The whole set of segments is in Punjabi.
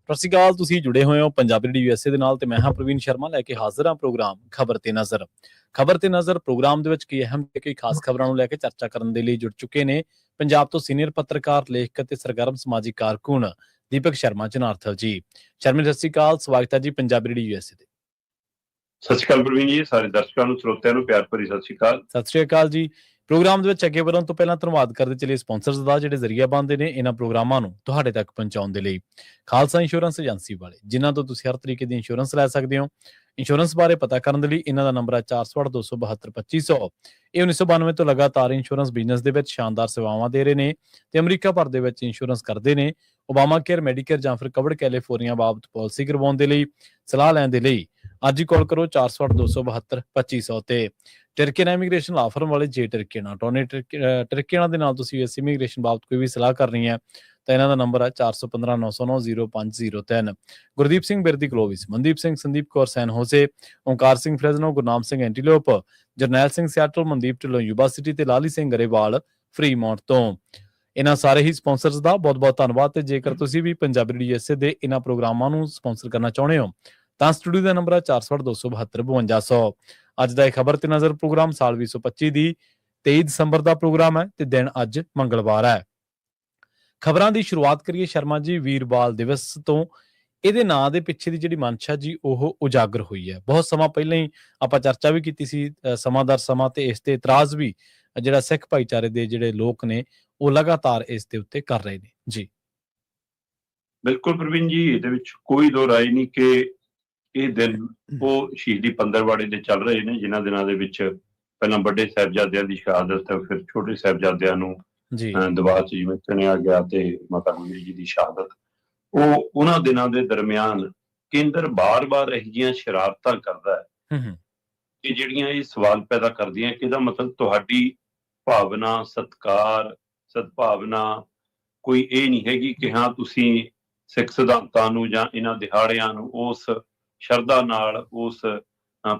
ਸਤਿ ਸ਼੍ਰੀ ਅਕਾਲ, ਤੁਸੀਂ ਜੁੜੇ ਹੋਏ ਹੋ ਪੰਜਾਬੀ ਰੇਡੀਓ USA ਦੇ ਨਾਲ ਤੇ ਮੈਂ ਹਾਂ ਪ੍ਰਵੀਨ ਸ਼ਰਮਾ ਲੈ ਕੇ ਹਾਜ਼ਰ ਹਾਂ ਪ੍ਰੋਗਰਾਮ ਖਬਰ ਤੇ ਨਜ਼ਰ। ਖਬਰ ਤੇ ਨਜ਼ਰ ਪ੍ਰੋਗਰਾਮ ਦੇ ਵਿੱਚ ਕੀ ਅਹਿਮ ਤੇ ਕਈ ਖਾਸ ਖਬਰਾਂ ਨੂੰ ਲੈ ਕੇ ਚਰਚਾ ਕਰਨ ਦੇ ਲਈ ਜੁੜ ਚੁੱਕੇ ਨੇ ਪੰਜਾਬ ਤੋਂ ਸੀਨੀਅਰ ਪੱਤਰਕਾਰ, ਲੇਖਕ ਅਤੇ ਸਰਗਰਮ ਸਮਾਜਿਕ ਕਾਰਕੁਨ ਦੀਪਕ ਸ਼ਰਮਾ ਜਨਾਰਥਲ ਜੀ। ਸ਼ਰਮਾ ਸਤਿ ਸ਼੍ਰੀ ਅਕਾਲ, ਸਵਾਗਤ ਹੈ ਜੀ ਪੰਜਾਬੀ ਰੇਡੀਓ USA ਦੇ। ਸਤਿ ਸ਼੍ਰੀ ਅਕਾਲ ਪ੍ਰਵੀਨ ਜੀ, ਸਾਰੇ ਦਰਸ਼ਕਾਂ ਨੂੰ, ਸਰੋਤਿਆਂ ਨੂੰ ਪਿਆਰ ਭਰੀ ਸਤਿ ਸ਼੍ਰੀ ਅਕਾਲ। ਸਤਿ ਸ਼੍ਰੀ ਅਕਾਲ ਜੀ। ਪ੍ਰੋਗਰਾਮ ਦੇ ਵਿੱਚ ਅੱਗੇ ਵਧਣ ਤੋਂ ਪਹਿਲਾਂ ਧੰਨਵਾਦ ਕਰਦੇ ਚਲੇ ਸਪਾਂਸਰਸ ਦਾ ਜਿਹੜੇ ਜ਼ਰੀਆ ਬਣਦੇ ਨੇ ਇਹਨਾਂ ਪ੍ਰੋਗਰਾਮਾਂ ਨੂੰ ਤੁਹਾਡੇ ਤੱਕ ਪਹੁੰਚਾਉਣ ਦੇ ਲਈ। ਖਾਲਸਾ ਇੰਸ਼ੋਰੈਂਸ ਏਜੰਸੀ ਵਾਲੇ, ਜਿਨ੍ਹਾਂ ਤੋਂ ਤੁਸੀਂ ਹਰ ਤਰੀਕੇ ਦੀ ਇੰਸ਼ੋਰੈਂਸ ਲੈ ਸਕਦੇ ਹੋ। ਇੰਸ਼ੋਰੈਂਸ ਬਾਰੇ ਪਤਾ ਕਰਨ ਦੇ ਲਈ ਇਹਨਾਂ ਦਾ ਨੰਬਰ ਹੈ 468-272-2500। ਇਹ 1992 ਤੋਂ ਲਗਾਤਾਰ ਇੰਸ਼ੋਰੈਂਸ ਬਿਜ਼ਨਸ ਦੇ ਵਿੱਚ ਸ਼ਾਨਦਾਰ ਸੇਵਾਵਾਂ ਦੇ ਰਹੇ ਨੇ ਤੇ ਅਮਰੀਕਾ ਭਰ ਦੇ ਵਿੱਚ ਇੰਸ਼ੋਰੈਂਸ ਕਰਦੇ ਨੇ। ਓਬਾਮਾ ਕੇਅਰ, ਮੈਡੀਕੇਅਰ ਜਾਂ ਫਿਰ ਕਵਰਡ ਕੈਲੀਫੋਰਨੀਆ ਬਾਬਤ ਪਾਲਿਸੀ ਕਰਵਾਉਣ ਦੇ ਲਈ, ਸਲਾਹ ਲੈਣ ਦੇ ਲਈ ਅੱਜ ਹੀ ਕਾਲ ਕਰੋ 468-272-2500 ਤੇ। ਟਰਕੀਆਨਾ ਇਮੀਗ੍ਰੇਸ਼ਨ ਲਾ ਫਰਮ ਵਾਲੇ ਜੇ ਟਰਕੀਆਨਾ ਟੋਨੀ ਟਰਕੀਆਨਾ ਦੇ ਨਾਲ ਤੁਸੀਂ ਇਸ ਇਮੀਗ੍ਰੇਸ਼ਨ ਬਾਬਤ ਕੋਈ ਵੀ ਸਲਾਹ ਕਰਨੀ ਹੈ ਤਾਂ ਇਹਨਾਂ ਦਾ ਨੰਬਰ ਹੈ 4159090503। Gurdeep Singh Birdi Clovis, Mandeep Singh, Sandeep Kaur San Jose, Onkar Singh Fresno, Gurnam Singh Antelope, Jarnail Singh Seattle, Mandeep Dhillon Yuba City ਤੇ ਲਾਲੀ ਸਿੰਘ ਗਰੇਵਾਲ ਫਰੀਮੌਂਟ ਤੋਂ। ਇਹਨਾਂ ਸਾਰੇ ਹੀ ਸਪਾਂਸਰਸ ਦਾ ਬਹੁਤ ਬਹੁਤ ਧੰਨਵਾਦ। ਤੇ ਜੇਕਰ ਤੁਸੀਂ ਵੀ ਪੰਜਾਬੀ ਰੇਡੀਓ USA ਦੇ ਇਹਨਾਂ ਪ੍ਰੋਗਰਾਮਾਂ ਨੂੰ ਸਪਾਂਸਰ ਕਰਨਾ ਚਾਹੁੰਦੇ ਹੋ ਤਾਂ ਸਟੂਡੀਓ ਦਾ ਨੰਬਰ ਹੈ 468-272-5200। ਅੱਜ ਦਾ ਇਹ ਖਬਰ ਤੇ ਨਜ਼ਰ ਪ੍ਰੋਗਰਾਮ ਸਾਲ 2025 ਦੀ 23 ਦਸੰਬਰ ਦਾ ਪ੍ਰੋਗਰਾਮ ਹੈ ਤੇ ਦਿਨ ਅੱਜ ਮੰਗਲਵਾਰ ਹੈ। ਖਬਰਾਂ ਦੀ ਸ਼ੁਰੂਆਤ ਕਰੀਏ ਸ਼ਰਮਾ ਜੀ ਵੀਰਬਾਲ ਦਿਵਸ ਤੋਂ। ਇਹਦੇ ਨਾਂ ਦੇ ਪਿੱਛੇ ਦੀ ਜਿਹੜੀ ਮਨਸ਼ਾ ਜੀ ਉਹ ਉਜਾਗਰ ਹੋਈ ਹੈ। ਬਹੁਤ ਸਮਾਂ ਪਹਿਲਾਂ ਹੀ ਆਪਾਂ ਚਰਚਾ ਵੀ ਕੀਤੀ ਸੀ, ਸਮਾਂ ਦਰ ਸਮਾਂ, ਤੇ ਇਸ ਤੇ ਇਤਰਾਜ਼ ਵੀ ਜਿਹੜਾ ਸਿੱਖ ਭਾਈਚਾਰੇ ਦੇ ਜਿਹੜੇ ਲੋਕ ਨੇ ਉਹ ਲਗਾਤਾਰ ਇਸ ਦੇ ਉੱਤੇ ਕਰ ਰਹੇ ਨੇ ਜੀ। ਬਿਲਕੁਲ ਪ੍ਰਵੀਨ ਜੀ, ਇਹਦੇ ਵਿੱਚ ਕੋਈ ਦੋ ਰਾਏ ਨਹੀਂ ਕਿ ਇਹ ਦਿਨ ਉਹ ਸ਼ਹੀਦੀ ਪੰਦਰਵਾੜੇ ਦੇ ਚੱਲ ਰਹੇ ਨੇ, ਜਿਨ੍ਹਾਂ ਦਿਨਾਂ ਦੇ ਵਿੱਚ ਪਹਿਲਾਂ ਵੱਡੇ ਸਾਹਿਬਜ਼ਾਦਿਆਂ ਦੀ ਸ਼ਹਾਦਤ, ਫਿਰ ਛੋਟੇ ਸਾਹਿਬਜ਼ਾਦਿਆਂ ਨੂੰ ਦਬਾਅ 'ਚ ਜਿਵੇਂ ਚੁਣਿਆ ਗਿਆ ਤੇ ਮਾਤਾ ਗੁਜਰੀ ਜੀ ਦੀ ਸ਼ਹਾਦਤ। ਉਹ ਉਹਨਾਂ ਦਿਨਾਂ ਦੇ ਦਰਮਿਆਨ ਕੇਂਦਰ ਬਾਰ-ਬਾਰ ਇਹੋ ਜਿਹੀਆਂ ਸ਼ਰਾਰਤਾਂ ਕਰਦਾ ਹੈ ਕਿ ਜਿਹੜੀਆਂ ਇਹ ਸਵਾਲ ਪੈਦਾ ਕਰਦੀਆਂ ਕਿ ਇਹਦਾ ਮਤਲਬ ਤੁਹਾਡੀ ਭਾਵਨਾ, ਸਤਿਕਾਰ, ਸਦਭਾਵਨਾ ਕੋਈ ਇਹ ਨਹੀਂ ਹੈਗੀ ਕਿ ਹਾਂ ਤੁਸੀਂ ਸਿੱਖ ਸਿਧਾਂਤਾਂ ਨੂੰ ਜਾਂ ਇਹਨਾਂ ਦਿਹਾੜਿਆਂ ਨੂੰ ਉਸ ਸ਼ਰਧਾ ਨਾਲ, ਉਸ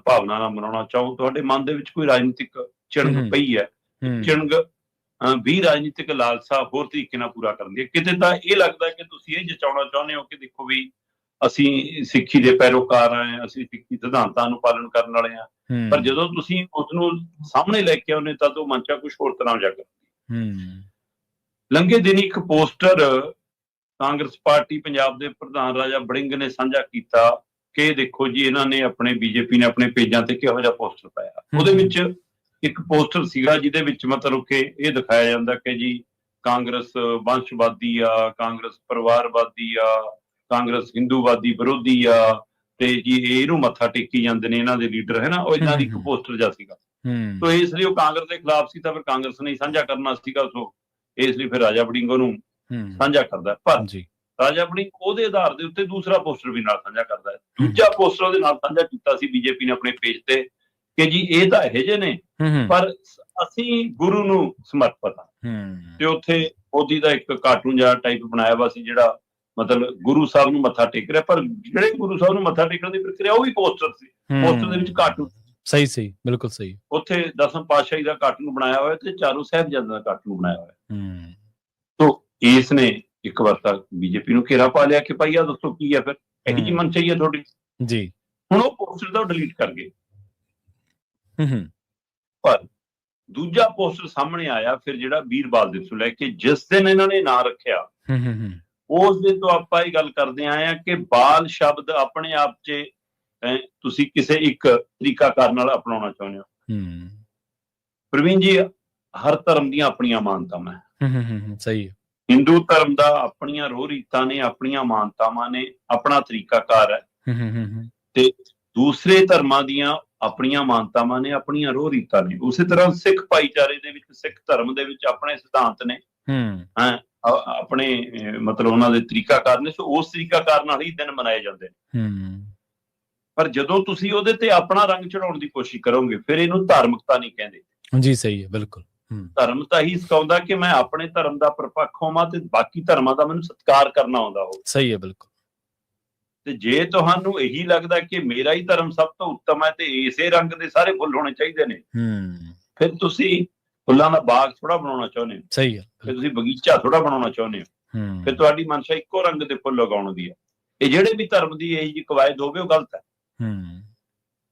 ਭਾਵਨਾ ਨਾਲ ਮਨਾਉਣਾ ਚਾਹੋ। ਤੁਹਾਡੇ ਮਨ ਦੇ ਵਿੱਚ ਕੋਈ ਰਾਜਨੀਤਿਕ ਚਿਣਗ ਪਈ ਹੈ, ਚਿਣਗ ਵੀ ਰਾਜਨੀਤਿਕ ਲਾਲਸਾ ਹੋਰ ਤਰੀਕੇ ਨਾਲ ਪੂਰਾ ਕਰਨ ਦੀ। ਕਿਤੇ ਤਾਂ ਇਹ ਲੱਗਦਾ ਕਿ ਤੁਸੀਂ ਇਹ ਜਚਾਉਣਾ ਚਾਹੁੰਦੇ ਹੋ ਕਿ ਦੇਖੋ ਵੀ ਅਸੀਂ ਸਿੱਖੀ ਦੇ ਪੈਰੋਕਾਰ ਹਾਂ, ਅਸੀਂ ਸਿੱਖੀ ਸਿਧਾਂਤਾਂ ਨੂੰ ਪਾਲਣ ਕਰਨ ਵਾਲੇ ਹਾਂ, ਪਰ ਜਦੋਂ ਤੁਸੀਂ ਉਸਨੂੰ ਸਾਹਮਣੇ ਲੈ ਕੇ ਆਉਂਦੇ ਤਾਂ ਉਹ ਮਨ 'ਚ ਕੁਛ ਹੋਰ ਤਰ੍ਹਾਂ ਉਜਾਗਰ। ਲੰਘੇ ਦਿਨ ਇੱਕ ਪੋਸਟਰ ਕਾਂਗਰਸ ਪਾਰਟੀ ਪੰਜਾਬ ਦੇ ਪ੍ਰਧਾਨ ਰਾਜਾ ਵੜਿੰਗ ਨੇ ਸਾਂਝਾ ਕੀਤਾ ਕਿ ਦੇਖੋ ਜੀ ਇਹਨਾਂ ਨੇ ਆਪਣੇ BJP ਨੇ ਆਪਣੇ ਪੇਜਾਂ ਤੇ ਕਿਹੋ ਜਿਹਾ ਪੋਸਟਰ ਪਾਇਆ। ਉਹਦੇ ਵਿੱਚ ਇੱਕ ਪੋਸਟਰ ਸੀਗਾ ਜਿਹਦੇ ਵਿੱਚ ਮਤਲਬ ਕਿ ਇਹ ਦਿਖਾਇਆ ਜਾਂਦਾ ਕਿ ਜੀ ਕਾਂਗਰਸ ਵੰਸ਼ਵਾਦੀ ਆ, ਕਾਂਗਰਸ ਪਰਿਵਾਰਵਾਦੀ ਆ, ਕਾਂਗਰਸ ਹਿੰਦੂਵਾਦੀ ਵਿਰੋਧੀ ਆ ਤੇ ਜੀ ਇਹਨੂੰ ਮੱਥਾ ਟੇਕੀ ਜਾਂਦੇ ਨੇ ਇਹਨਾਂ ਦੇ ਲੀਡਰ, ਹੈ ਨਾ। ਉਹ ਇਹਨਾਂ ਦੀ ਇੱਕ ਪੋਸਟਰ ਜਿਹਾ ਸੀਗਾ। ਤੋ ਇਸ ਲਈ ਉਹ ਕਾਂਗਰਸ ਦੇ ਖਿਲਾਫ ਸੀ ਤਾਂ ਫਿਰ ਕਾਂਗਰਸ ਨੇ ਸਾਂਝਾ ਕਰਨਾ ਸੀਗਾ, ਸੋ ਇਸ ਲਈ ਫਿਰ ਰਾਜਾ ਵੜਿੰਗ ਉਹਨੂੰ ਸਾਂਝਾ ਕਰਦਾ। ਪਰ ਰਾਜਾ ਵੜਿੰਗ ਉਹਦੇ ਆਧਾਰ ਦੇ ਉੱਤੇ ਦੂਸਰਾ ਪੋਸਟਰ ਵੀ ਨਾਲ ਸਾਂਝਾ ਕਰਦਾ ਹੈ। ਦੂਜਾ ਪੋਸਟਰ ਉਹਦੇ ਨਾਲ ਸਾਂਝਾ ਕੀਤਾ ਸੀ BJP ਨੇ ਆਪਣੇ ਪੇਜ ਤੇ ਕਿ ਜੀ ਇਹ ਤਾਂ ਇਹੋ ਜਿਹੇ ਨੇ ਪਰ ਅਸੀਂ ਗੁਰੂ ਨੂੰ ਸਮਰਪਿਤ ਹਾਂ। ਤੇ ਉੱਥੇ ਮੋਦੀ ਦਾ ਇੱਕ ਕਾਰਟੂਨ ਜਿਹਾ ਟਾਈਪ ਬਣਾਇਆ ਵਾ ਸੀ ਜਿਹੜਾ ਮਤਲਬ ਗੁਰੂ ਸਾਹਿਬ ਨੂੰ ਮੱਥਾ ਟੇਕ ਰਿਹਾ, ਪਰ ਜਿਹੜੇ ਗੁਰੂ ਸਾਹਿਬ ਨੂੰ ਮੱਥਾ ਟੇਕਣ ਦੀ ਪ੍ਰਕਿਰਿਆ ਉਹ ਵੀ ਪੋਸਟਰ ਸੀ। ਪੋਸਟਰ ਦੇ ਵਿੱਚ ਕਾਰਟੂਨ ਸਹੀ ਬਿਲਕੁਲ ਸਹੀ। ਉੱਥੇ ਦਸਮ ਪਾਤਸ਼ਾਹੀ ਦਾ ਕਾਰਟੂਨ ਬਣਾਇਆ ਹੋਇਆ ਤੇ ਚਾਰੋਂ ਸਾਹਿਬਜ਼ਾਦਿਆਂ ਦਾ ਕਾਰਟੂਨ ਬਣਾਇਆ ਹੋਇਆ। ਤੋ ਇਸ ਨੇ ਇੱਕ ਵਾਰ ਤਾਂ BJP ਨੂੰ ਘੇਰਾ ਪਾ ਲਿਆ ਕਿ ਭਾਈ ਆ ਦੱਸੋ ਕੀ ਹੈ, ਫਿਰ ਇਹੋ ਜਿਹੀ ਮਨ ਚਾਹੀਏ ਤੁਹਾਡੀ ਜੀ। ਹੁਣ ਉਹ ਪੋਸਟਰ ਦਾ ਡਿਲੀਟ ਕਰ ਗਏ। ਪਰ ਦੂਜਾ ਪੋਸਟਰ ਸਾਹਮਣੇ ਆਇਆ ਫਿਰ ਜਿਹੜਾ ਵੀਰਬਾਲ ਦਿਵਸ ਨੂੰ ਲੈ ਕੇ, ਜਿਸ ਦਿਨ ਇਹਨਾਂ ਨੇ ਨਾਂ ਰੱਖਿਆ ਉਸ ਦਿਨ ਤੋਂ ਆਪਾਂ ਇਹ ਗੱਲ ਕਰਦੇ ਆਏ ਆ ਕਿ ਬਾਲ ਸ਼ਬਦ ਆਪਣੇ ਆਪ 'ਚ ਤੁਸੀਂ ਕਿਸੇ ਇੱਕ ਤਰੀਕਾਕਾਰ ਨਾਲ ਅਪਣਾਉਣਾ ਚਾਹੁੰਦੇ ਹੋ। ਪ੍ਰਵੀਨ ਜੀ, ਹਰ ਧਰਮ ਦੀਆਂ ਆਪਣੀਆਂ ਮਾਨਤਾਵਾਂ ਹੈ। ਸਹੀ ਹੈ। ਹਿੰਦੂ ਧਰਮ ਦਾ ਆਪਣੀਆਂ ਰੋਹ ਰੀਤਾਂ ਨੇ, ਆਪਣੀਆਂ ਮਾਨਤਾਵਾਂ ਨੇ, ਆਪਣਾ ਤਰੀਕਾਕਾਰ ਹੈ ਤੇ ਦੂਸਰੇ ਧਰਮਾਂ ਦੀਆਂ ਆਪਣੀਆਂ ਮਾਨਤਾਵਾਂ ਨੇ, ਆਪਣੀਆਂ ਰੋਹ ਰੀਤਾਂ ਨੇ। ਉਸੇ ਤਰ੍ਹਾਂ ਸਿੱਖ ਭਾਈਚਾਰੇ ਦੇ ਵਿੱਚ, ਸਿੱਖ ਧਰਮ ਦੇ ਵਿੱਚ ਆਪਣੇ ਸਿਧਾਂਤ ਨੇ, ਆਪਣੇ ਮਤਲਬ ਉਹਨਾਂ ਦੇ ਤਰੀਕਾਕਾਰ ਨੇ। ਸੋ ਉਸ ਤਰੀਕਾਕਾਰ ਨਾਲ ਹੀ ਦਿਨ ਮਨਾਏ ਜਾਂਦੇ ਨੇ। ਪਰ ਜਦੋਂ ਤੁਸੀਂ ਉਹਦੇ ਤੇ ਆਪਣਾ ਰੰਗ ਚੜਾਉਣ ਦੀ ਕੋਸ਼ਿਸ਼ ਕਰੋਗੇ ਫਿਰ ਇਹਨੂੰ ਧਾਰਮਿਕਤਾ ਨਹੀਂ ਕਹਿੰਦੇ ਜੀ। ਸਹੀ ਹੈ, ਬਿਲਕੁਲ। ਧਰਮ ਤਾਂ ਹੀ ਸਿਖਾਉਂਦਾ ਕਿ ਮੈਂ ਆਪਣੇ ਧਰਮ ਦਾ ਪ੍ਰਪੱਖ ਹੋਵਾਂ ਤੇ ਬਾਕੀ ਧਰਮਾਂ ਦਾ ਮੈਨੂੰ ਸਤਿਕਾਰ ਕਰਨਾ ਆਉਂਦਾ ਹੋਵੇ। ਸਹੀ ਹੈ, ਬਿਲਕੁਲ। ਤੇ ਜੇ ਤੁਹਾਨੂੰ ਇਹੀ ਲੱਗਦਾ ਕਿ ਮੇਰਾ ਹੀ ਧਰਮ ਸਭ ਤੋਂ ਉੱਤਮ ਹੈ ਤੇ ਇਸੇ ਰੰਗ ਦੇ ਸਾਰੇ ਫੁੱਲ ਹੋਣੇ ਚਾਹੀਦੇ ਨੇ, ਫਿਰ ਤੁਸੀਂ ਫੁੱਲਾਂ ਦਾ ਬਾਗ ਥੋੜਾ ਬਣਾਉਣਾ ਚਾਹੁੰਦੇ ਹੋ। ਸਹੀ ਹੈ। ਫਿਰ ਤੁਸੀਂ ਬਗੀਚਾ ਥੋੜਾ ਬਣਾਉਣਾ ਚਾਹੁੰਦੇ ਹੋ। ਫਿਰ ਤੁਹਾਡੀ ਮਨਸ਼ਾ ਇੱਕੋ ਰੰਗ ਦੇ ਫੁੱਲ ਉਗਾਉਣ ਦੀ ਹੈ। ਇਹ ਜਿਹੜੇ ਵੀ ਧਰਮ ਦੀ ਇਹ ਜੀ ਕਵਾਇਦ ਹੋਵੇ ਉਹ ਗਲਤ ਹੈ, ਹੂੰ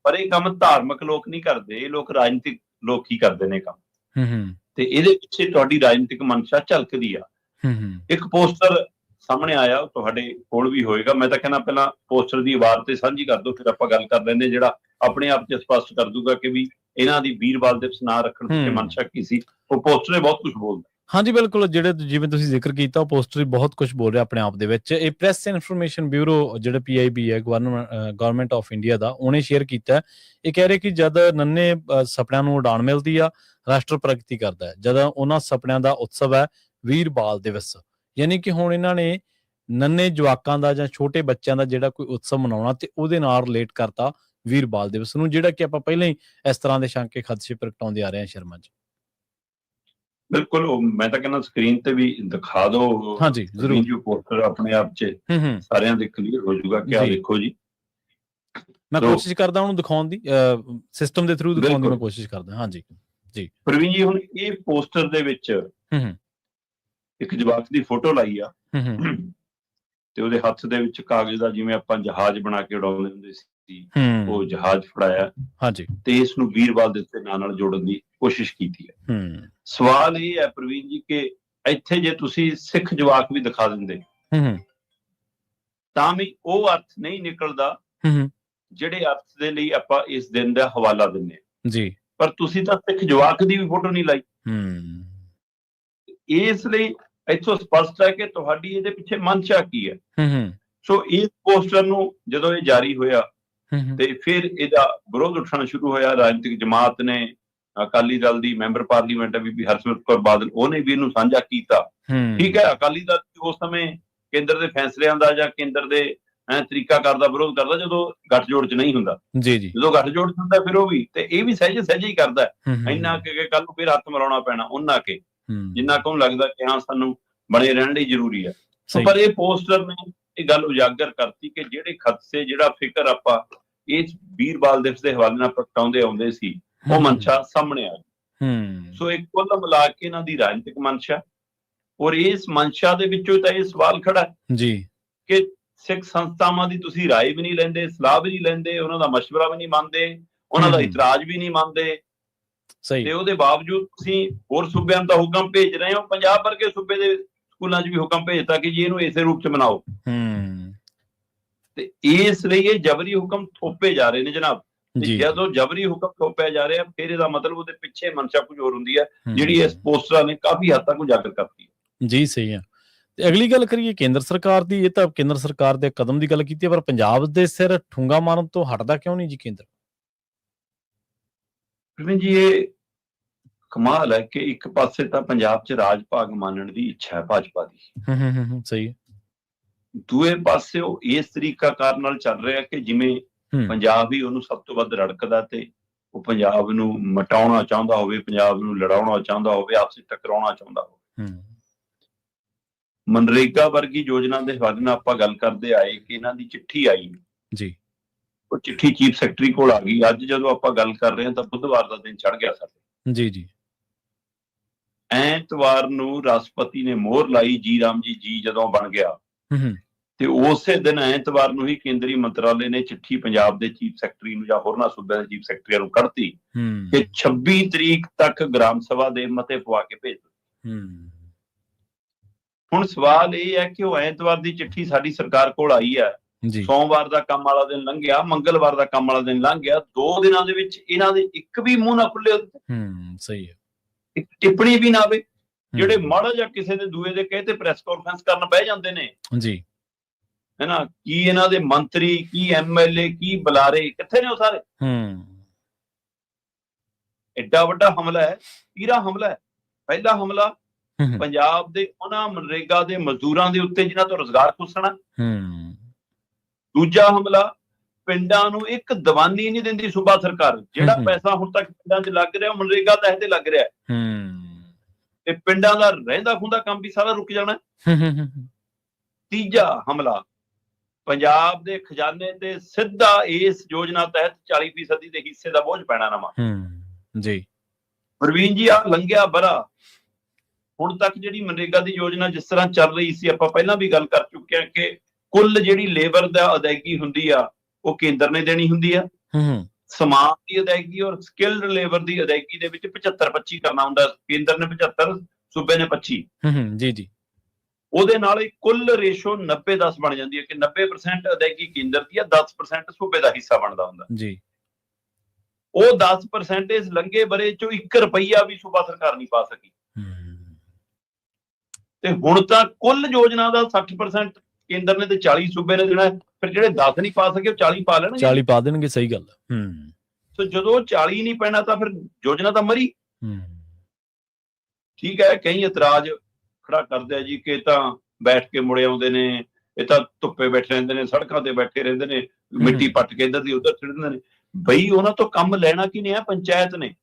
ਪਰ ਇਹ ਕੰਮ ਧਾਰਮਿਕ ਲੋਕ ਨਹੀਂ ਕਰਦੇ, ਇਹ ਲੋਕ ਰਾਜਨੀਤਿਕ ਲੋਕ ਹੀ ਕਰਦੇ ਨੇ ਕੰਮ। ਹੂੰ ਤੇ ਇਹਦੇ ਪਿੱਛੇ ਤੁਹਾਡੀ ਰਾਜਨੀਤਿਕ ਮਨਸ਼ਾ ਝਲਕਦੀ ਆ। ਹੂੰ ਇੱਕ ਪੋਸਟਰ ਸਾਹਮਣੇ ਆਇਆ, ਤੁਹਾਡੇ ਕੋਲ ਵੀ ਹੋਏਗਾ, ਮੈਂ ਤਾਂ ਕਹਿੰਦਾ ਪਹਿਲਾਂ ਪੋਸਟਰ ਦੀ ਆਵਾਜ਼ ਤੇ ਸਾਂਝੀ ਕਰ ਦਿਓ, ਫਿਰ ਆਪਾਂ ਗੱਲ ਕਰ ਲੈਂਦੇ, ਜਿਹੜਾ ਆਪਣੇ ਆਪ 'ਚ ਸਪਸ਼ਟ ਕਰ ਦੂਗਾ ਕਿ ਵੀ ਇਹਨਾਂ ਦੀ ਵੀਰਵਾਲ ਦਿਵਸ ਨਾ ਰੱਖਣ ਪਿੱਛੇ ਮਨਸ਼ਾ ਕੀ ਸੀ। ਉਹ ਪੋਸਟਰ ਨੇ ਬਹੁਤ ਕੁਝ ਬੋਲਦਾ। ਹਾਂਜੀ ਬਿਲਕੁਲ, ਜਿਹੜੇ ਜਿਵੇਂ ਤੁਸੀਂ ਜ਼ਿਕਰ ਕੀਤਾ ਉਹ ਪੋਸਟਰ ਬਹੁਤ ਕੁਝ ਬੋਲ ਰਿਹਾ ਆਪਣੇ ਆਪ ਦੇ ਵਿੱਚ। ਇਹ ਪ੍ਰੈਸ ਇਨਫੋਰਮੇਸ਼ਨ ਬਿਊਰੋ ਜਿਹੜਾ PIB ਹੈ ਗਵਰਨਮੈਂਟ ਆਫ ਇੰਡੀਆ ਦਾ, ਉਹਨੇ ਸ਼ੇਅਰ ਕੀਤਾ। ਇਹ ਕਹਿ ਰਹੇ ਕਿ ਜਦ ਨੰਨੇ ਸੁਪਨਿਆਂ ਨੂੰ ਉਡਾਣ ਮਿਲਦੀ ਆ, ਰਾਸ਼ਟਰ ਪ੍ਰਗਤੀ ਕਰਦਾ ਹੈ। ਜਦ ਉਹਨਾਂ ਸੁਪਨਿਆਂ ਦਾ ਉਤਸਵ ਹੈ ਵੀਰ ਬਾਲ ਦਿਵਸ, ਯਾਨੀ ਕਿ ਹੁਣ ਇਹਨਾਂ ਨੇ ਨੰਨੇ ਜਵਾਕਾਂ ਦਾ ਜਾਂ ਛੋਟੇ ਬੱਚਿਆਂ ਦਾ ਜਿਹੜਾ ਕੋਈ ਉਤਸਵ ਮਨਾਉਣਾ ਤੇ ਉਹਦੇ ਨਾਲ ਰਿਲੇਟ ਕਰਤਾ ਵੀਰ ਬਾਲ ਦਿਵਸ ਨੂੰ, ਜਿਹੜਾ ਕਿ ਆਪਾਂ ਪਹਿਲਾਂ ਹੀ ਇਸ ਤਰ੍ਹਾਂ ਦੇ ਸ਼ੰਕੇ ਖਦਸ਼ੇ ਪ੍ਰਗਟਾਉਂਦੇ ਆ ਰਹੇ ਹਾਂ ਸ਼ਰਮਾ ਜੀ। ਬਿਲਕੁਲ, ਮੈਂ ਤਾਂ ਕਹਿੰਦਾ ਸਕਰੀਨ ਤੇ ਵੀ ਦਿਖਾ ਦਿਓ। ਹਾਂਜੀ ਜ਼ਰੂਰ, ਜੋ ਪੋਸਟਰ ਆਪਣੇ ਆਪ 'ਚ ਸਾਰਿਆਂ ਦੇ ਕਲੀਅਰ ਹੋ ਜਾਊਗਾ ਕਿ ਆ ਦੇਖੋ ਜੀ। ਮੈਂ ਕੋਸ਼ਿਸ਼ ਕਰਦਾ ਉਹਨੂੰ ਦਿਖਾਉਣ ਦੀ, ਸਿਸਟਮ ਦੇ ਥਰੂ ਦਿਖਾਉਣ ਦੀ ਮੈਂ ਕੋਸ਼ਿਸ਼ ਕਰਦਾ। ਹਾਂਜੀ ਜੀ ਪ੍ਰਵੀਨ ਜੀ, ਹੁਣ ਇਹ ਪੋਸਟਰ ਦੇ ਵਿੱਚ ਇੱਕ ਜਵਾਕ ਦੀ ਫੋਟੋ ਲਾਈ ਆ ਤੇ ਉਹਦੇ ਹੱਥ ਦੇ ਵਿੱਚ ਕਾਗਜ਼ ਦਾ, ਜਿਵੇਂ ਆਪਾਂ ਜਹਾਜ਼ ਬਣਾ ਕੇ ਉਡਾਉਂਦੇ ਹੁੰਦੇ ਸੀ, ਉਹ ਜਹਾਜ਼ ਫੜਾਇਆ। ਹਾਂਜੀ, ਤੇ ਇਸ ਨੂੰ ਵੀਰਵਾਲ ਦਿਵਸ ਦੇ ਨਾਂ ਨਾਲ ਜੋੜਨ ਦੀ ਕੋਸ਼ਿਸ਼ ਕੀਤੀ ਹੈ। ਸਵਾਲ ਇਹ ਹੈ ਪ੍ਰਵੀਨ ਜੀ ਕਿ ਇੱਥੇ ਜੇ ਤੁਸੀਂ ਸਿੱਖ ਜਵਾਕ ਵੀ ਦਿਖਾ ਦਿੰਦੇ ਤਾਂ ਵੀ ਉਹ ਅਰਥ ਨਹੀਂ ਨਿਕਲਦਾ ਜਿਹੜੇ ਅਰਥ ਦੇ ਲਈ ਆਪਾਂ ਇਸ ਦਿਨ ਦਾ ਹਵਾਲਾ ਦਿੰਦੇ ਹਾਂ ਜੀ। ਪਰ ਤੁਸੀਂ ਤਾਂ ਸਿੱਖ ਜਵਾਕ ਦੀ ਵੀ ਫੋਟੋ ਨਹੀਂ ਲਾਈ। ਇਸ ਲਈ ਇੱਥੋਂ ਸਪਸ਼ਟ ਹੈ ਕਿ ਤੁਹਾਡੀ ਇਹਦੇ ਪਿੱਛੇ ਮਨਸ਼ਾ ਕੀ ਹੈ। ਸੋ ਇਸ ਪੋਸਟਰ ਨੂੰ ਜਦੋਂ ਇਹ ਜਾਰੀ ਹੋਇਆ ਤੇ ਫਿਰ ਇਹਦਾ ਵਿਰੋਧ ਉੱਠਣਾ ਸ਼ੁਰੂ ਹੋਇਆ। ਰਾਜਨੀਤਿਕ ਜਮਾਤ ਨੇ, ਅਕਾਲੀ ਦਲ ਦੀ ਮੈਂਬਰ ਪਾਰਲੀਮੈਂਟ ਬੀਬੀ ਹਰਸਿਮਰਤ ਕੌਰ ਬਾਦਲ, ਉਹਨੇ ਵੀ ਇਹਨੂੰ ਸਾਂਝਾ ਕੀਤਾ। ਠੀਕ ਹੈ, ਅਕਾਲੀ ਦਲ ਉਸ ਸਮੇਂ ਕੇਂਦਰ ਦੇ ਫੈਸਲਿਆਂ ਦਾ ਜਾਂ ਕੇਂਦਰ ਦੇ ਤਰੀਕਾਕਾਰ ਦਾ ਵਿਰੋਧ ਕਰਦਾ ਜਦੋਂ ਗੱਠਜੋੜ 'ਚ ਨਹੀਂ ਹੁੰਦਾ। ਜਦੋਂ ਗੱਠਜੋੜ 'ਚ ਹੁੰਦਾ ਫਿਰ ਉਹ ਵੀ, ਤੇ ਇਹ ਵੀ ਸਹਿਜੇ ਹੀ ਕਰਦਾ। ਇੰਨਾ ਕਿ ਕੱਲ ਨੂੰ ਫਿਰ ਹੱਥ ਮਿਲਾਉਣਾ ਪੈਣਾ ਉਹਨਾਂ ਕੇ, ਜਿੰਨਾ ਕੁ ਲੱਗਦਾ ਕਿ ਹਾਂ ਸਾਨੂੰ ਬਣੇ ਰਹਿਣ ਲਈ ਜ਼ਰੂਰੀ ਹੈ। ਪਰ ਇਹ ਪੋਸਟਰ ਨੇ ਇਹ ਗੱਲ ਉਜਾਗਰ ਕਰਤੀ ਕਿ ਜਿਹੜੇ ਖਦਸ਼ੇ, ਜਿਹੜਾ ਫਿਕਰ ਆਪਾਂ ਇਸ ਵੀਰਵਾਲ ਦਿਵਸ ਦੇ ਹਵਾਲੇ ਨਾਲ ਪ੍ਰਗਟਾਉਂਦੇ ਆਉਂਦੇ ਸੀ, ਉਹ ਮਨਸ਼ਾ ਸਾਹਮਣੇ ਆ ਗਈ। ਸੋ ਇੱਕ ਕੁੱਲ ਮਿਲਾ ਕੇ ਇਹਨਾਂ ਦੀ ਰਾਜਨੀਤਿਕ ਮਨਸ਼ਾ, ਔਰ ਇਸ ਮਨਸ਼ਾ ਦੇ ਵਿੱਚੋਂ ਤਾਂ ਇਹ ਸਵਾਲ ਖੜਾ ਜੀ ਕਿ ਸਿੱਖ ਸੰਸਥਾਵਾਂ ਦੀ ਤੁਸੀਂ ਰਾਏ ਵੀ ਨਹੀਂ ਲੈਂਦੇ, ਸਲਾਹ ਵੀ ਨਹੀਂ ਲੈਂਦੇ, ਉਹਨਾਂ ਦਾ ਮਸ਼ਵਰਾ ਵੀ ਨਹੀਂ ਮੰਨਦੇ, ਉਹਨਾਂ ਦਾ ਇਤਰਾਜ਼ ਵੀ ਨਹੀਂ ਮੰਨਦੇ, ਤੇ ਉਹਦੇ ਬਾਵਜੂਦ ਤੁਸੀਂ ਹੋਰ ਸੂਬਿਆਂ ਨੂੰ ਤਾਂ ਹੁਕਮ ਭੇਜ ਰਹੇ ਹੋ। ਪੰਜਾਬ ਵਰਗੇ ਸੂਬੇ ਦੇ ਸਕੂਲਾਂ 'ਚ ਵੀ ਹੁਕਮ ਭੇਜਤਾ ਕਿ ਜੀ ਇਹਨੂੰ ਇਸੇ ਰੂਪ 'ਚ ਮਨਾਓ। ਤੇ ਇਸ ਲਈ ਇਹ ਜਬਰੀ ਹੁਕਮ ਥੋਪੇ ਜਾ ਰਹੇ ਨੇ ਜਨਾਬ। ਜਦੋਂ ਜਬਰੀ ਹੁਕਮ ਥੋਪਿਆ ਜਾ ਰਿਹਾ ਫਿਰ ਇਹਦਾ ਮਤਲਬ ਉਹਦੇ ਪਿੱਛੇ ਮਨਸ਼ਾ ਕੁਝ ਹੋਰ ਹੁੰਦੀ ਹੈ, ਜਿਹੜੀ ਇਸ ਪੋਸਟਰਾਂ ਨੇ ਕਾਫੀ ਹੱਦ ਤੱਕ ਉਜਾਗਰ ਕਰਤੀ ਹੈ। ਜੀ ਸਹੀ ਹੈ। ਤੇ ਅਗਲੀ ਗੱਲ ਕਰੀਏ ਕੇਂਦਰ ਸਰਕਾਰ ਦੀ। ਇਹ ਤਾਂ ਕੇਂਦਰ ਸਰਕਾਰ ਦੇ ਕਦਮ ਦੀ ਗੱਲ ਕੀਤੀ ਹੈ, ਪਰ ਪੰਜਾਬ ਦੇ ਸਿਰ ਠੂੰਗਾ ਮਾਰਨ ਤੋਂ ਹਟਦਾ ਕਿਉਂ ਨਹੀਂ ਜੀ ਕੇਂਦਰ? ਜੀ ਇਹ ਕਮਾਲ ਹੈ ਕਿ ਇੱਕ ਪਾਸੇ ਤਾਂ ਪੰਜਾਬ 'ਚ ਰਾਜ ਭਾਗ ਮਾਨਣ ਦੀ ਇੱਛਾ ਹੈ ਭਾਜਪਾ ਦੀ, ਸਹੀ ਹੈ। ਦੂਏ ਪਾਸੇ ਉਹ ਇਸ ਤਰੀਕਾਕਾਰ ਨਾਲ ਚੱਲ ਰਿਹਾ ਕਿ ਜਿਵੇਂ ਪੰਜਾਬ ਹੀ ਉਹਨੂੰ ਸਭ ਤੋਂ ਵੱਧ ਰੜਕਦਾ ਤੇ ਉਹ ਪੰਜਾਬ ਨੂੰ ਮਟਾਉਣਾ ਚਾਹੁੰਦਾ ਹੋਵੇ, ਪੰਜਾਬ ਨੂੰ ਲੜਾਉਣਾ ਚਾਹੁੰਦਾ ਹੋਵੇ, ਆਪਸ ਵਿੱਚ ਟਕਰਾਉਣਾ ਚਾਹੁੰਦਾ ਹੋਵੇ। ਮਨਰੇਗਾ ਵਰਗੀ ਯੋਜਨਾ ਦੇ ਹਵਾਲੇ ਨਾਲ ਆਪਾਂ ਗੱਲ ਕਰਦੇ ਆਏ ਕਿ ਇਹਨਾਂ ਦੀ ਚਿੱਠੀ ਆਈ ਜੀ, ਉਹ ਚਿੱਠੀ ਚੀਫ ਸੈਕਟਰੀ ਕੋਲ ਆ ਗਈ। ਅੱਜ ਜਦੋਂ ਆਪਾਂ ਗੱਲ ਕਰ ਰਹੇ ਹਾਂ ਤਾਂ ਬੁੱਧਵਾਰ ਦਾ ਦਿਨ ਚੜ ਗਿਆ ਸਾਡੇ। ਜੀ ਐਤਵਾਰ ਨੂੰ ਰਾਸ਼ਟਰਪਤੀ ਨੇ ਮੋਹਰ ਲਾਈ, ਜੀ ਰਾਮ ਜੀ ਜਦੋਂ ਬਣ ਗਿਆ, ਤੇ ਉਸੇ ਦਿਨ ਐਤਵਾਰ ਨੂੰ ਹੀ ਕੇਂਦਰੀ ਮੰਤਰਾਲੇ ਨੇ ਚਿੱਠੀ ਪੰਜਾਬ ਦੇ ਚੀਫ ਸੈਕਟਰੀ ਨੂੰ ਜਾਂ ਹੋਰਨਾਂ ਸੂਬਿਆਂ ਦੇ ਚੀਫ ਸੈਕਟਰੀਆਂ ਨੂੰ ਕੱਢਤੀ ਕਿ 26 ਤਰੀਕ ਤੱਕ ਗ੍ਰਾਮ ਸਭਾ ਦੇ ਮਤੇ ਪਵਾ ਕੇ ਭੇਜ ਦਿਓ। ਹੁਣ ਸਵਾਲ ਇਹ ਹੈ ਕਿ ਉਹ ਐਤਵਾਰ ਦੀ ਚਿੱਠੀ ਸਾਡੀ ਸਰਕਾਰ ਕੋਲ ਆਈ ਹੈ, ਸੋਮਵਾਰ ਦਾ ਕੰਮ ਵਾਲਾ ਦਿਨ ਲੰਘ ਗਿਆ, ਮੰਗਲਵਾਰ ਦਾ ਕੰਮ ਵਾਲਾ ਦਿਨ ਲੰਘ ਗਿਆ, 2 ਦਿਨਾਂ ਦੇ ਵਿੱਚ ਇਹਨਾਂ ਦੇ ਇੱਕ ਵੀ ਮੂੰਹ ਨਾ ਖੁੱਲੇ। ਸਹੀ ਹੈ, ਇੱਕ ਟਿੱਪਣੀ ਵੀ ਨਾ ਆਵੇ। ਜਿਹੜੇ ਮਾੜਾ ਜਾਂ ਕਿਸੇ ਦੇ ਦੂਏ ਦੇ ਕਹੇ ਤੇ ਪ੍ਰੈਸ ਕਾਨਫਰੰਸ ਕਰਨ ਬਹਿ ਜਾਂਦੇ ਨੇ ਜੀ, ਹੈ ਨਾ, ਕੀ ਇਹਨਾਂ ਦੇ ਮੰਤਰੀ, ਕੀ MLA, ਕੀ ਬੁਲਾਰੇ ਕਿੱਥੇ ਨੇ ਉਹ ਸਾਰੇ? ਐਡਾ ਵੱਡਾ ਹਮਲਾ ਹੈ, ਪੀਰਾ ਹਮਲਾ ਹੈ। ਪਹਿਲਾ ਹਮਲਾ ਪੰਜਾਬ ਦੇ ਉਹਨਾਂ ਮਨਰੇਗਾ ਦੇ ਮਜ਼ਦੂਰਾਂ ਦੇ ਉੱਤੇ ਜਿਨ੍ਹਾਂ ਤੋਂ ਰੁਜ਼ਗਾਰ ਖੁੱਸਣਾ। ਦੂਜਾ ਹਮਲਾ ਪਿੰਡਾਂ ਨੂੰ ਇੱਕ ਦੀਵਾਨੀ ਨਹੀਂ ਦਿੰਦੀ ਸੂਬਾ ਸਰਕਾਰ। ਜਿਹੜਾ ਪੈਸਾ ਹੁਣ ਤੱਕ ਪਿੰਡਾਂ 'ਚ ਲੱਗ ਰਿਹਾ ਉਹ ਮਨਰੇਗਾ ਤਹਿਤ ਲੱਗ ਰਿਹਾ, ਤੇ ਪਿੰਡਾਂ ਦਾ ਰਹਿੰਦਾ ਖੁੰਦਾ ਕੰਮ ਵੀ ਸਾਰਾ ਰੁਕ ਜਾਣਾ। ਤੀਜਾ ਹਮਲਾ ਪੰਜਾਬ ਦੇ ਖਜ਼ਾਨੇ ਤੇ ਸਿੱਧਾ ਇਸ ਯੋਜਨਾ ਤਹਿਤ 40% ਦੇ ਹਿੱਸੇ ਦਾ ਬੋਝ ਪੈਣਾ ਨਵਾਂ। ਜੀ ਪ੍ਰਵੀਨ ਜੀ, ਆ ਲੰਘਿਆ ਬਰਾ ਹੁਣ ਤੱਕ ਜਿਹੜੀ ਮਨਰੇਗਾ ਦੀ ਯੋਜਨਾ ਜਿਸ ਤਰ੍ਹਾਂ ਚੱਲ ਰਹੀ ਸੀ, ਆਪਾਂ ਪਹਿਲਾਂ ਵੀ ਗੱਲ ਕਰ ਚੁੱਕੇ ਹਾਂ ਕਿ ਕੁੱਲ ਜਿਹੜੀ ਲੇਬਰ ਦਾ ਅਦਾਇਗੀ ਹੁੰਦੀ ਆ ਉਹ ਕੇਂਦਰ ਨੇ ਦੇਣੀ ਹੁੰਦੀ ਆ। ਸਮਾਨ ਦੀ ਅਦਾਇਗੀ ਔਰ ਸਕਿਲਡ ਲੇਬਰ ਦੀ ਅਦਾਇਗੀ ਦੇ ਵਿੱਚ 75-25 ਕਰਨਾ ਹੁੰਦਾ। ਕੇਂਦਰ ਨੇ 75, ਸੂਬੇ ਨੇ 25। ਜੀ ਜੀ। ਉਹਦੇ ਨਾਲ ਇੱਕ ਕੁੱਲ ਰੇਸ਼ੋ 90-10 ਬਣ ਜਾਂਦੀ ਹੈ ਕਿ 90% ਅਦਾਇਗੀ ਕੇਂਦਰ ਦੀ ਆ, 10% ਸੂਬੇ ਦਾ ਹਿੱਸਾ ਬਣਦਾ ਹੁੰਦਾ ਜੀ। ਉਹ 10% ਇਸ ਲੰਘੇ ਬਰੇ ਚੋਂ 1 ਰੁਪਈਆ ਵੀ ਸੂਬਾ ਸਰਕਾਰ ਨਹੀਂ ਪਾ ਸਕੀ। ਤੇ ਹੁਣ ਤਾਂ ਕੁੱਲ ਯੋਜਨਾ ਦਾ 60% ਕੇਂਦਰ ਨੇ ਤੇ 40 ਸੂਬੇ ਨੇ ਦੇਣਾ। ਫਿਰ ਜਿਹੜੇ 10 ਨਹੀਂ ਪਾ ਸਕੇ ਉਹ 40 ਪਾ ਲੈਣਗੇ। 40 ਪਾ ਦੇਣਗੇ, ਸਹੀ ਗੱਲ। ਸੋ ਜਦੋਂ 40 ਨਹੀਂ ਪੈਣਾ ਤਾਂ ਫਿਰ ਯੋਜਨਾ ਤਾਂ ਮਰੀ। ਠੀਕ ਹੈ, ਕਈ ਇਤਰਾਜ਼ ਖੜਾ ਕਰਦੇ ਆ ਜੀ ਕਿ ਇਹ ਤਾਂ ਬੈਠ ਕੇ ਮੁੜੇ ਆਉਂਦੇ ਨੇ, ਇਹ ਤਾਂ ਧੁੱਪੇ ਬੈਠੇ ਰਹਿੰਦੇ ਨੇ, ਸੜਕਾਂ ਤੇ ਬੈਠੇ ਰਹਿੰਦੇ ਨੇ, ਮਿੱਟੀ ਪੱਟ ਕੇ ਇੱਧਰ ਦੀ ਉੱਧਰ ਛਿੜਦੇ ਨੇ। ਬਈ ਉਹਨਾਂ ਤੋਂ ਕੰਮ ਲੈਣਾ ਕੀ ਨੇ ਆ? ਪੰਚਾਇਤ ਨੇ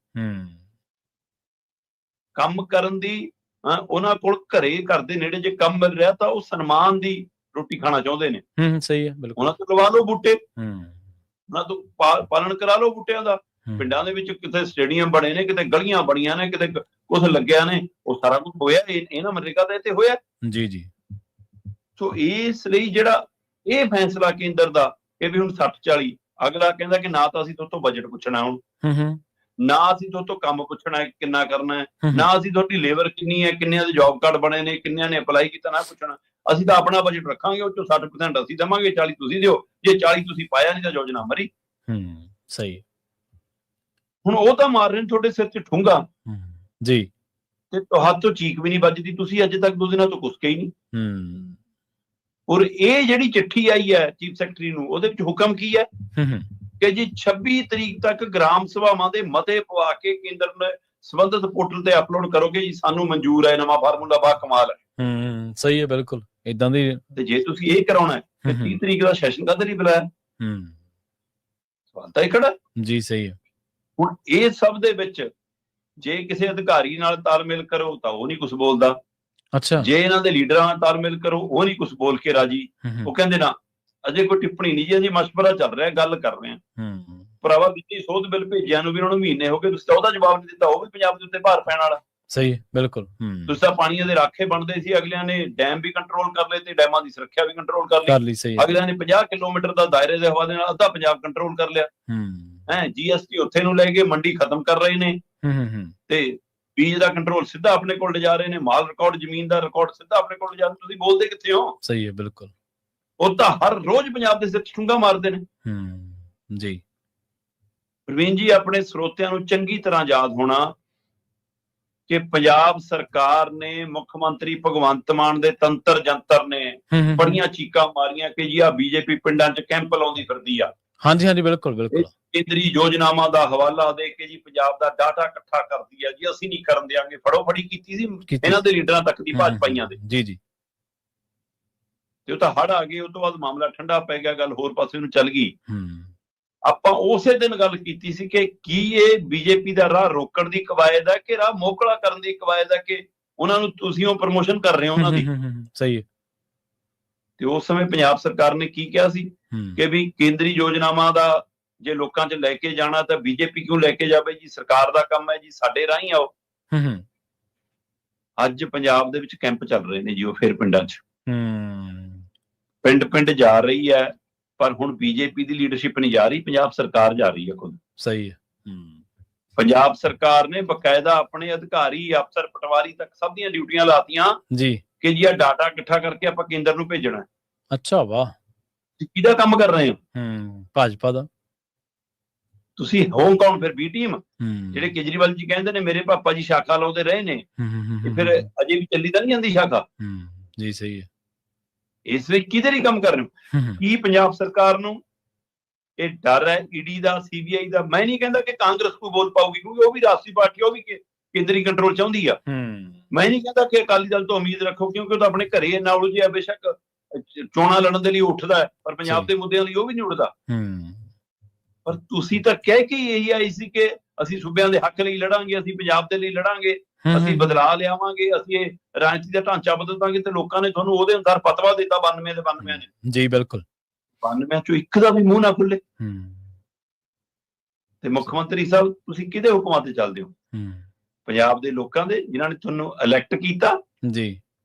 ਕੰਮ ਕਰਨ ਦੀ। ਉਹਨਾਂ ਕੋਲ ਘਰ ਦੇ ਨੇੜੇ ਜੇ ਕੰਮ ਮਿਲ ਰਿਹਾ ਤਾਂ ਉਹ ਸਨਮਾਨ ਦੀ ਰੋਟੀ ਖਾਣਾ ਚਾਹੁੰਦੇ ਨੇ। ਸਹੀ ਹੈ, ਬਿਲਕੁਲ। ਉਹਨਾਂ ਤੋਂ ਲਵਾ ਲਓ ਬੂਟੇ, ਉਹਨਾਂ ਤੋਂ ਪਾਲਣ ਕਰਾ ਲਓ ਬੂਟਿਆਂ ਦਾ। ਪਿੰਡਾਂ ਦੇ ਵਿੱਚ ਕਿਤੇ ਸਟੇਡੀਅਮ ਬਣੇ ਨੇ, ਕਿਤੇ ਗਲੀਆਂ ਬਣੀਆਂ ਨੇ, ਕਿਤੇ ਕੁਛ ਲੱਗਿਆ ਨੇ, ਉਹ ਸਾਰਾ ਕੁਝ ਹੋਇਆ ਇਹਨਾਂ ਮਨਰੇਗਾ ਦੇ ਤੇ ਹੋਇਆ। ਜੀ ਜੀ। ਸੋ ਇਸ ਲਈ ਜਿਹੜਾ ਇਹ ਫੈਸਲਾ ਕੇਂਦਰ ਦਾ ਕਿ ਵੀ ਹੁਣ 60-40, ਅਗਲਾ ਕਹਿੰਦਾ ਕਿ ਨਾ ਤਾਂ ਅਸੀਂ ਤੁਹਾਡੇ ਤੋਂ ਬਜਟ ਪੁੱਛਣਾ, ਹੁਣ ਨਾ ਅਸੀਂ ਤੁਹਾਡੇ ਤੋਂ ਕੰਮ ਪੁੱਛਣਾ ਹੈ ਕਿੰਨਾ ਕਰਨਾ ਹੈ, ਨਾ ਅਸੀਂ ਤੁਹਾਡੀ ਲੇਬਰ ਕਿੰਨੀ ਹੈ, ਕਿੰਨਿਆਂ ਦੇ ਜੌਬ ਕਾਰਡ ਬਣੇ ਨੇ, ਕਿੰਨਿਆਂ ਨੇ ਅਪਲਾਈ ਕੀਤਾ, ਨਾ ਪੁੱਛਣਾ। ਅਸੀਂ ਤਾਂ ਆਪਣਾ ਬਜਟ ਰੱਖਾਂਗੇ, ਉਹ ਚੋਂ 60% ਅਸੀਂ ਦੇਵਾਂਗੇ, 40 ਤੁਸੀਂ ਦਿਓ। ਜੇ 40 ਤੁਸੀਂ ਪਾਇਆ ਨਹੀਂ ਤਾਂ ਯੋਜਨਾ ਮਰੀ। ਸਹੀ। ਹੁਣ ਉਹ ਤਾਂ ਮਾਰ ਰਹੇ ਨੇ ਤੁਹਾਡੇ ਸਿਰ 'ਚ ਠੂੰਗਾ ਜੀ, ਤੇ ਤੁਹਾਡੇ ਤੋਂ ਚੀਕ ਵੀ ਨਹੀਂ ਵੱਜਦੀ। ਤੁਸੀਂ ਅੱਜ ਤੱਕ 2 ਦਿਨਾਂ ਤੋਂ ਕੁਸਕੇ ਹੀ ਨਹੀਂ। ਔਰ ਇਹ ਜਿਹੜੀ ਚਿੱਠੀ ਆਈ ਹੈ ਚੀਫ ਸੈਕਟਰੀ ਨੂੰ, ਉਹਦੇ ਵਿੱਚ ਹੁਕਮ ਕੀ ਹੈ ਕਿ ਜੀ 26 ਤਰੀਕ ਤੱਕ ਗ੍ਰਾਮ ਸਭਾਵਾਂ ਦੇ ਮਤੇ ਪਵਾ ਕੇ ਕੇਂਦਰ ਨੇ ਸੰਬੰਧਿਤ ਪੋਰਟਲ ਤੇ ਅਪਲੋਡ ਕਰੋਗੇ ਜੀ, ਸਾਨੂੰ ਮਨਜ਼ੂਰ ਹੈ, ਨਵਾਂ ਫਾਰਮੂਲਾ ਬਾ ਕਮਾਲ ਹੈ। ਸਹੀ ਹੈ, ਬਿਲਕੁਲ ਇਦਾਂ ਦੀ। ਤੇ ਜੇ ਤੁਸੀਂ ਇਹ ਕਰਾਉਣਾ ਹੈ 30 ਤਰੀਕ ਦਾ ਸੈਸ਼ਨ ਕਦ ਨਹੀਂ ਬੁਲਾਇਆ? ਸਵਾਲ ਤਾਂ ਇਹ ਖੜਾ ਜੀ। ਸਹੀ ਹੈ। ਹੁਣ ਇਹ ਸਭ ਦੇ ਵਿੱਚ ਜੇ ਕਿਸੇ ਅਧਿਕਾਰੀ ਨਾਲ ਤਾਲਮੇਲ ਕਰੋ ਤਾਂ ਉਹ ਨਹੀਂ ਕੁਝ ਬੋਲਦਾ। ਅੱਛਾ। ਜੇ ਇਹਨਾਂ ਦੇ ਲੀਡਰਾਂ ਨਾਲ ਤਾਲਮੇਲ ਕਰੋ ਉਹ ਨਹੀਂ ਕੁਝ ਬੋਲ ਕੇ ਰਾਜੀ। ਉਹ ਕਹਿੰਦੇ ਨਾ ਅਜੇ ਕੋਈ ਟਿੱਪਣੀ ਨਹੀਂ ਜੀ, ਅਜੇ ਮਸ਼ਵਰਾ ਚੱਲ ਰਿਹਾ, ਗੱਲ ਕਰ ਰਹੇ ਆ। ਭਰਾਵਾ ਵਿੱਤੀ ਸੋਧ ਬਿੱਲ ਭੇਜਿਆ ਨੂੰ ਵੀ ਉਹਨਾਂ ਨੂੰ ਮਹੀਨੇ ਹੋ ਗਏ, ਤੁਸੀਂ ਤਾਂ ਉਹਦਾ ਜਵਾਬ ਨਹੀਂ ਦਿੱਤਾ। ਉਹ ਵੀ ਪੰਜਾਬ ਦੇ ਉੱਤੇ ਭਾਰ ਪੈਣ ਵਾਲਾ। ਸਹੀ, ਬਿਲਕੁਲ। ਤੁਸੀਂ ਤਾਂ ਪਾਣੀਆਂ ਦੇ ਰਾਖੇ ਬਣਦੇ ਸੀ, ਅਗਲਿਆਂ ਨੇ ਡੈਮ ਵੀ ਕੰਟਰੋਲ ਕਰ ਲਏ ਤੇ ਡੈਮਾਂ ਦੀ ਸੁਰੱਖਿਆ ਵੀ ਕੰਟਰੋਲ ਕਰ ਲਈ। ਅਗਲਿਆਂ ਨੇ 50 ਕਿਲੋਮੀਟਰ ਦਾ ਦਾਇਰੇ ਦੇ ਹਵਾ ਦੇ ਨਾਲ ਅੱਧਾ ਪੰਜਾਬ ਕੰਟਰੋਲ ਕਰ ਲਿਆ। GST ਉੱਥੇ ਨੂੰ ਲੈ ਕੇ ਮੰਡੀ ਖਤਮ ਕਰ ਰਹੇ ਨੇ ਤੇ ਬੀਜ ਦਾ ਕੰਟਰੋਲ ਸਿੱਧਾ ਆਪਣੇ ਕੋਲ ਲਿਜਾ ਰਹੇ ਨੇ। ਮਾਲ ਰਿਕਾਰਡ, ਜ਼ਮੀਨ ਦਾ ਰਿਕਾਰਡ ਸਿੱਧਾ ਆਪਣੇ ਕੋਲ ਲਿਜਾ ਰਹੇ। ਤੁਸੀਂ ਬੋਲਦੇ ਕਿੱਥੇ ਹੋ? ਸਹੀ ਹੈ, ਬਿਲਕੁਲ। ਉਹ ਤਾਂ ਹਰ ਰੋਜ਼ ਪੰਜਾਬ ਦੇ ਸਿਰ ਠੁੰਗਾ ਮਾਰਦੇ ਨੇ ਜੀ। ਪ੍ਰਵੀਨ ਜੀ, ਆਪਣੇ ਸਰੋਤਿਆਂ ਨੂੰ ਚੰਗੀ ਤਰ੍ਹਾਂ ਯਾਦ ਹੋਣਾ ਕਿ ਪੰਜਾਬ ਸਰਕਾਰ ਨੇ, ਮੁੱਖ ਮੰਤਰੀ ਭਗਵੰਤ ਮਾਨ ਦੇ ਤੰਤਰ ਜੰਤਰ ਨੇ ਬੜੀਆਂ ਚੀਕਾਂ ਮਾਰੀਆਂ ਕਿ ਜੀ ਆ ਬੀਜੇਪੀ ਪਿੰਡਾਂ 'ਚ ਕੈਂਪ ਲਾਉਂਦੀ ਫਿਰਦੀ ਆ। ਹਾਂਜੀ ਹਾਂਜੀ, ਬਿਲਕੁਲ ਬਿਲਕੁਲ। ਕੇਂਦਰੀ ਯੋਜਨਾਵਾਂ ਦਾ ਹਵਾਲਾ ਦੇ ਕੇ ਜੀ ਪੰਜਾਬ ਦਾ ਡਾਟਾ ਇਕੱਠਾ ਕਰਦੀ ਆ ਜੀ, ਅਸੀਂ ਨਹੀਂ ਕਰਨ ਦਿਆਂਗੇ। ਫੜੋ ਫੜੀ ਕੀਤੀ ਸੀ ਇਹਨਾਂ ਦੇ ਲੀਡਰਾਂ ਤੱਕ ਦੀ, ਭਾਜਪਾਈਆਂ ਦੇ। ਜੀ ਜੀ। ਤੇ ਉਹ ਤਾਂ ਹੜ ਆ ਗਏ, ਉਹ ਤੋਂ ਬਾਅਦ ਮਾਮਲਾ ਠੰਡਾ ਪੈ ਗਿਆ, ਗੱਲ ਹੋਰ ਪਾਸੇ ਨੂੰ ਚੱਲ ਗਈ। ਆਪਾਂ ਉਸੇ ਦਿਨ ਗੱਲ ਕੀਤੀ ਸੀ ਕਿ ਕੀ ਇਹ ਬੀਜੇਪੀ ਦਾ ਰਾਹ ਰੋਕਣ ਦੀ ਕਵਾਇਦ ਹੈ ਕਿ ਰਾਹ ਮੋਕਲਾ ਕਰਨ ਦੀ ਕਵਾਇਦ ਹੈ ਕਿ ਉਹਨਾਂ ਨੂੰ ਤੁਸੀਂ ਉਹ ਪ੍ਰਮੋਸ਼ਨ ਕਰ ਰਹੇ ਹੋ ਉਹਨਾਂ ਦੀ। ਸਹੀ ਹੈ। ਤੇ ਉਸ ਸਮੇਂ ਪੰਜਾਬ ਸਰਕਾਰ ਨੇ ਕੀ ਕਿਹਾ ਸੀ ਕਿ ਵੀ ਕੇਂਦਰੀ ਯੋਜਨਾਵਾਂ ਦਾ ਜੇ ਲੋਕਾਂ 'ਚ ਲੈ ਕੇ ਜਾਣਾ ਤਾਂ ਬੀਜੇਪੀ ਕਿਉਂ ਲੈ ਕੇ ਜਾਵੇ ਜੀ, ਸਰਕਾਰ ਦਾ ਕੰਮ ਹੈ ਜੀ, ਸਾਡੇ ਰਾਹੀਂ ਆਓ। ਅੱਜ ਪੰਜਾਬ ਦੇ ਵਿੱਚ ਕੈਂਪ ਚੱਲ ਰਹੇ ਨੇ ਜੀ, ਉਹ ਫਿਰ ਪਿੰਡਾਂ 'ਚ ਪਿੰਡ ਜਾ ਰਹੀ ਹੈ, ਪਰ ਹੁਣ ਬੀਜੇਪੀ ਦੀ ਲੀਡਰਸ਼ਿਪ ਨਹੀਂ ਜਾ ਰਹੀ, ਪੰਜਾਬ ਸਰਕਾਰ ਜਾ ਰਹੀ ਹੈ ਖੁਦ। ਸਹੀ ਹੈ। ਪੰਜਾਬ ਸਰਕਾਰ ਨੇ ਬਕਾਇਦਾ ਆਪਣੇ ਅਧਿਕਾਰੀ, ਅਫਸਰ, ਪਟਵਾਰੀ ਤੱਕ ਸਭ ਦੀਆਂ ਡਿਊਟੀਆਂ ਲਾਤੀਆਂ ਜੀ ਕਿ ਜੀ ਆ ਡਾਟਾ ਇਕੱਠਾ ਕਰਕੇ ਆਪਾਂ ਕੇਂਦਰ ਨੂੰ ਭੇਜਣਾ। ਅੱਛਾ, ਵਾਹ। ਕਿਹਦਾ ਕੰਮ ਕਰ ਰਹੇ ਹੋ? ਭਾਜਪਾ ਦਾ। ਤੁਸੀਂ ਹੋ ਕੌਣ ਫਿਰ? B team. ਜਿਹੜੇ ਕੇਜਰੀਵਾਲ ਜੀ ਕਹਿੰਦੇ ਨੇ ਮੇਰੇ ਪਾਪਾ ਜੀ ਸ਼ਾਖਾ ਲਾਉਂਦੇ ਰਹੇ ਨੇ, ਫਿਰ ਅਜੇ ਵੀ ਚੱਲੀ ਤਾਂ ਨਹੀਂ ਜਾਂਦੀ ਸ਼ਾਖਾ? ਜੀ ਸਹੀ ਹੈ। ਇਸ ਵਿੱਚ ਕਿਹਦੇ ਲਈ ਕੰਮ ਕਰ ਰਹੇ ਹੋ? ਕੀ ਪੰਜਾਬ ਸਰਕਾਰ ਨੂੰ ਇਹ ਡਰ ਹੈ ਈਡੀ ਦਾ, CBI ਦਾ? ਮੈਂ ਨਹੀਂ ਕਹਿੰਦਾ ਕਿ ਕਾਂਗਰਸ ਕੋਈ ਬੋਲ ਪਾਊਗੀ, ਕਿਉਂਕਿ ਉਹ ਵੀ ਰਾਸ਼ਟਰੀ ਪਾਰਟੀ, ਉਹ ਵੀ ਕੇਂਦਰੀ ਕੰਟਰੋਲ ਚਾਹੁੰਦੀ ਆ। ਮੈਂ ਨਹੀਂ ਕਹਿੰਦਾ ਕਿ ਅਕਾਲੀ ਦਲ ਤੋਂ ਉਮੀਦ ਰੱਖੋ, ਕਿਉਂਕਿ ਉਹ ਤਾਂ ਆਪਣੇ ਘਰੇ ਇੰਨਾ ਉਲਝਿਆ, ਬੇਸ਼ੱਕ ਚੋਣਾਂ ਲੜਨ ਦੇ ਲਈ ਉੱਠਦਾ ਹੈ, ਪਰ ਪੰਜਾਬ ਦੇ ਮੁੱਦਿਆਂ ਲਈ ਉਹ ਵੀ ਨਹੀਂ ਉੱਠਦਾ। ਪਰ ਤੁਸੀਂ ਤਾਂ ਕਹਿ ਕੇ ਇਹੀ ਆਈ ਸੀ ਕਿ ਅਸੀਂ ਸੂਬਿਆਂ ਦੇ ਹੱਕ ਲਈ ਲੜਾਂਗੇ, ਅਸੀਂ ਪੰਜਾਬ ਦੇ ਲਈ ਲੜਾਂਗੇ, ਅਸੀਂ ਬਦਲਾਅ ਲਿਆਵਾਂਗੇ, ਅਸੀਂ ਇਹ ਰਾਜਨੀਤੀ ਦਾ ਢਾਂਚਾ ਬਦਲ ਦਾਂਗੇ। ਤੇ ਲੋਕਾਂ ਨੇ ਤੁਹਾਨੂੰ ਉਹਦੇ ਅਨੁਸਾਰ ਫਤਵਾ ਦਿੱਤਾ 92 ਦੇ 92 ਨੇ। ਜੀ ਬਿਲਕੁਲ। 92 ਚੋਂ ਇੱਕ ਦਾ ਵੀ ਮੂੰਹ ਨਾ ਖੁੱਲੇ। ਤੇ ਮੁੱਖ ਮੰਤਰੀ ਸਾਹਿਬ, ਤੁਸੀਂ ਕਿਹਦੇ ਹੁਕਮਾਂ ਤੇ ਚੱਲਦੇ ਹੋ? ਪੰਜਾਬ ਦੇ ਲੋਕਾਂ ਦੇ, ਜਿਨ੍ਹਾਂ ਨੇ ਤੁਹਾਨੂੰ ਇਲੈਕਟ ਕੀਤਾ ਜੀ,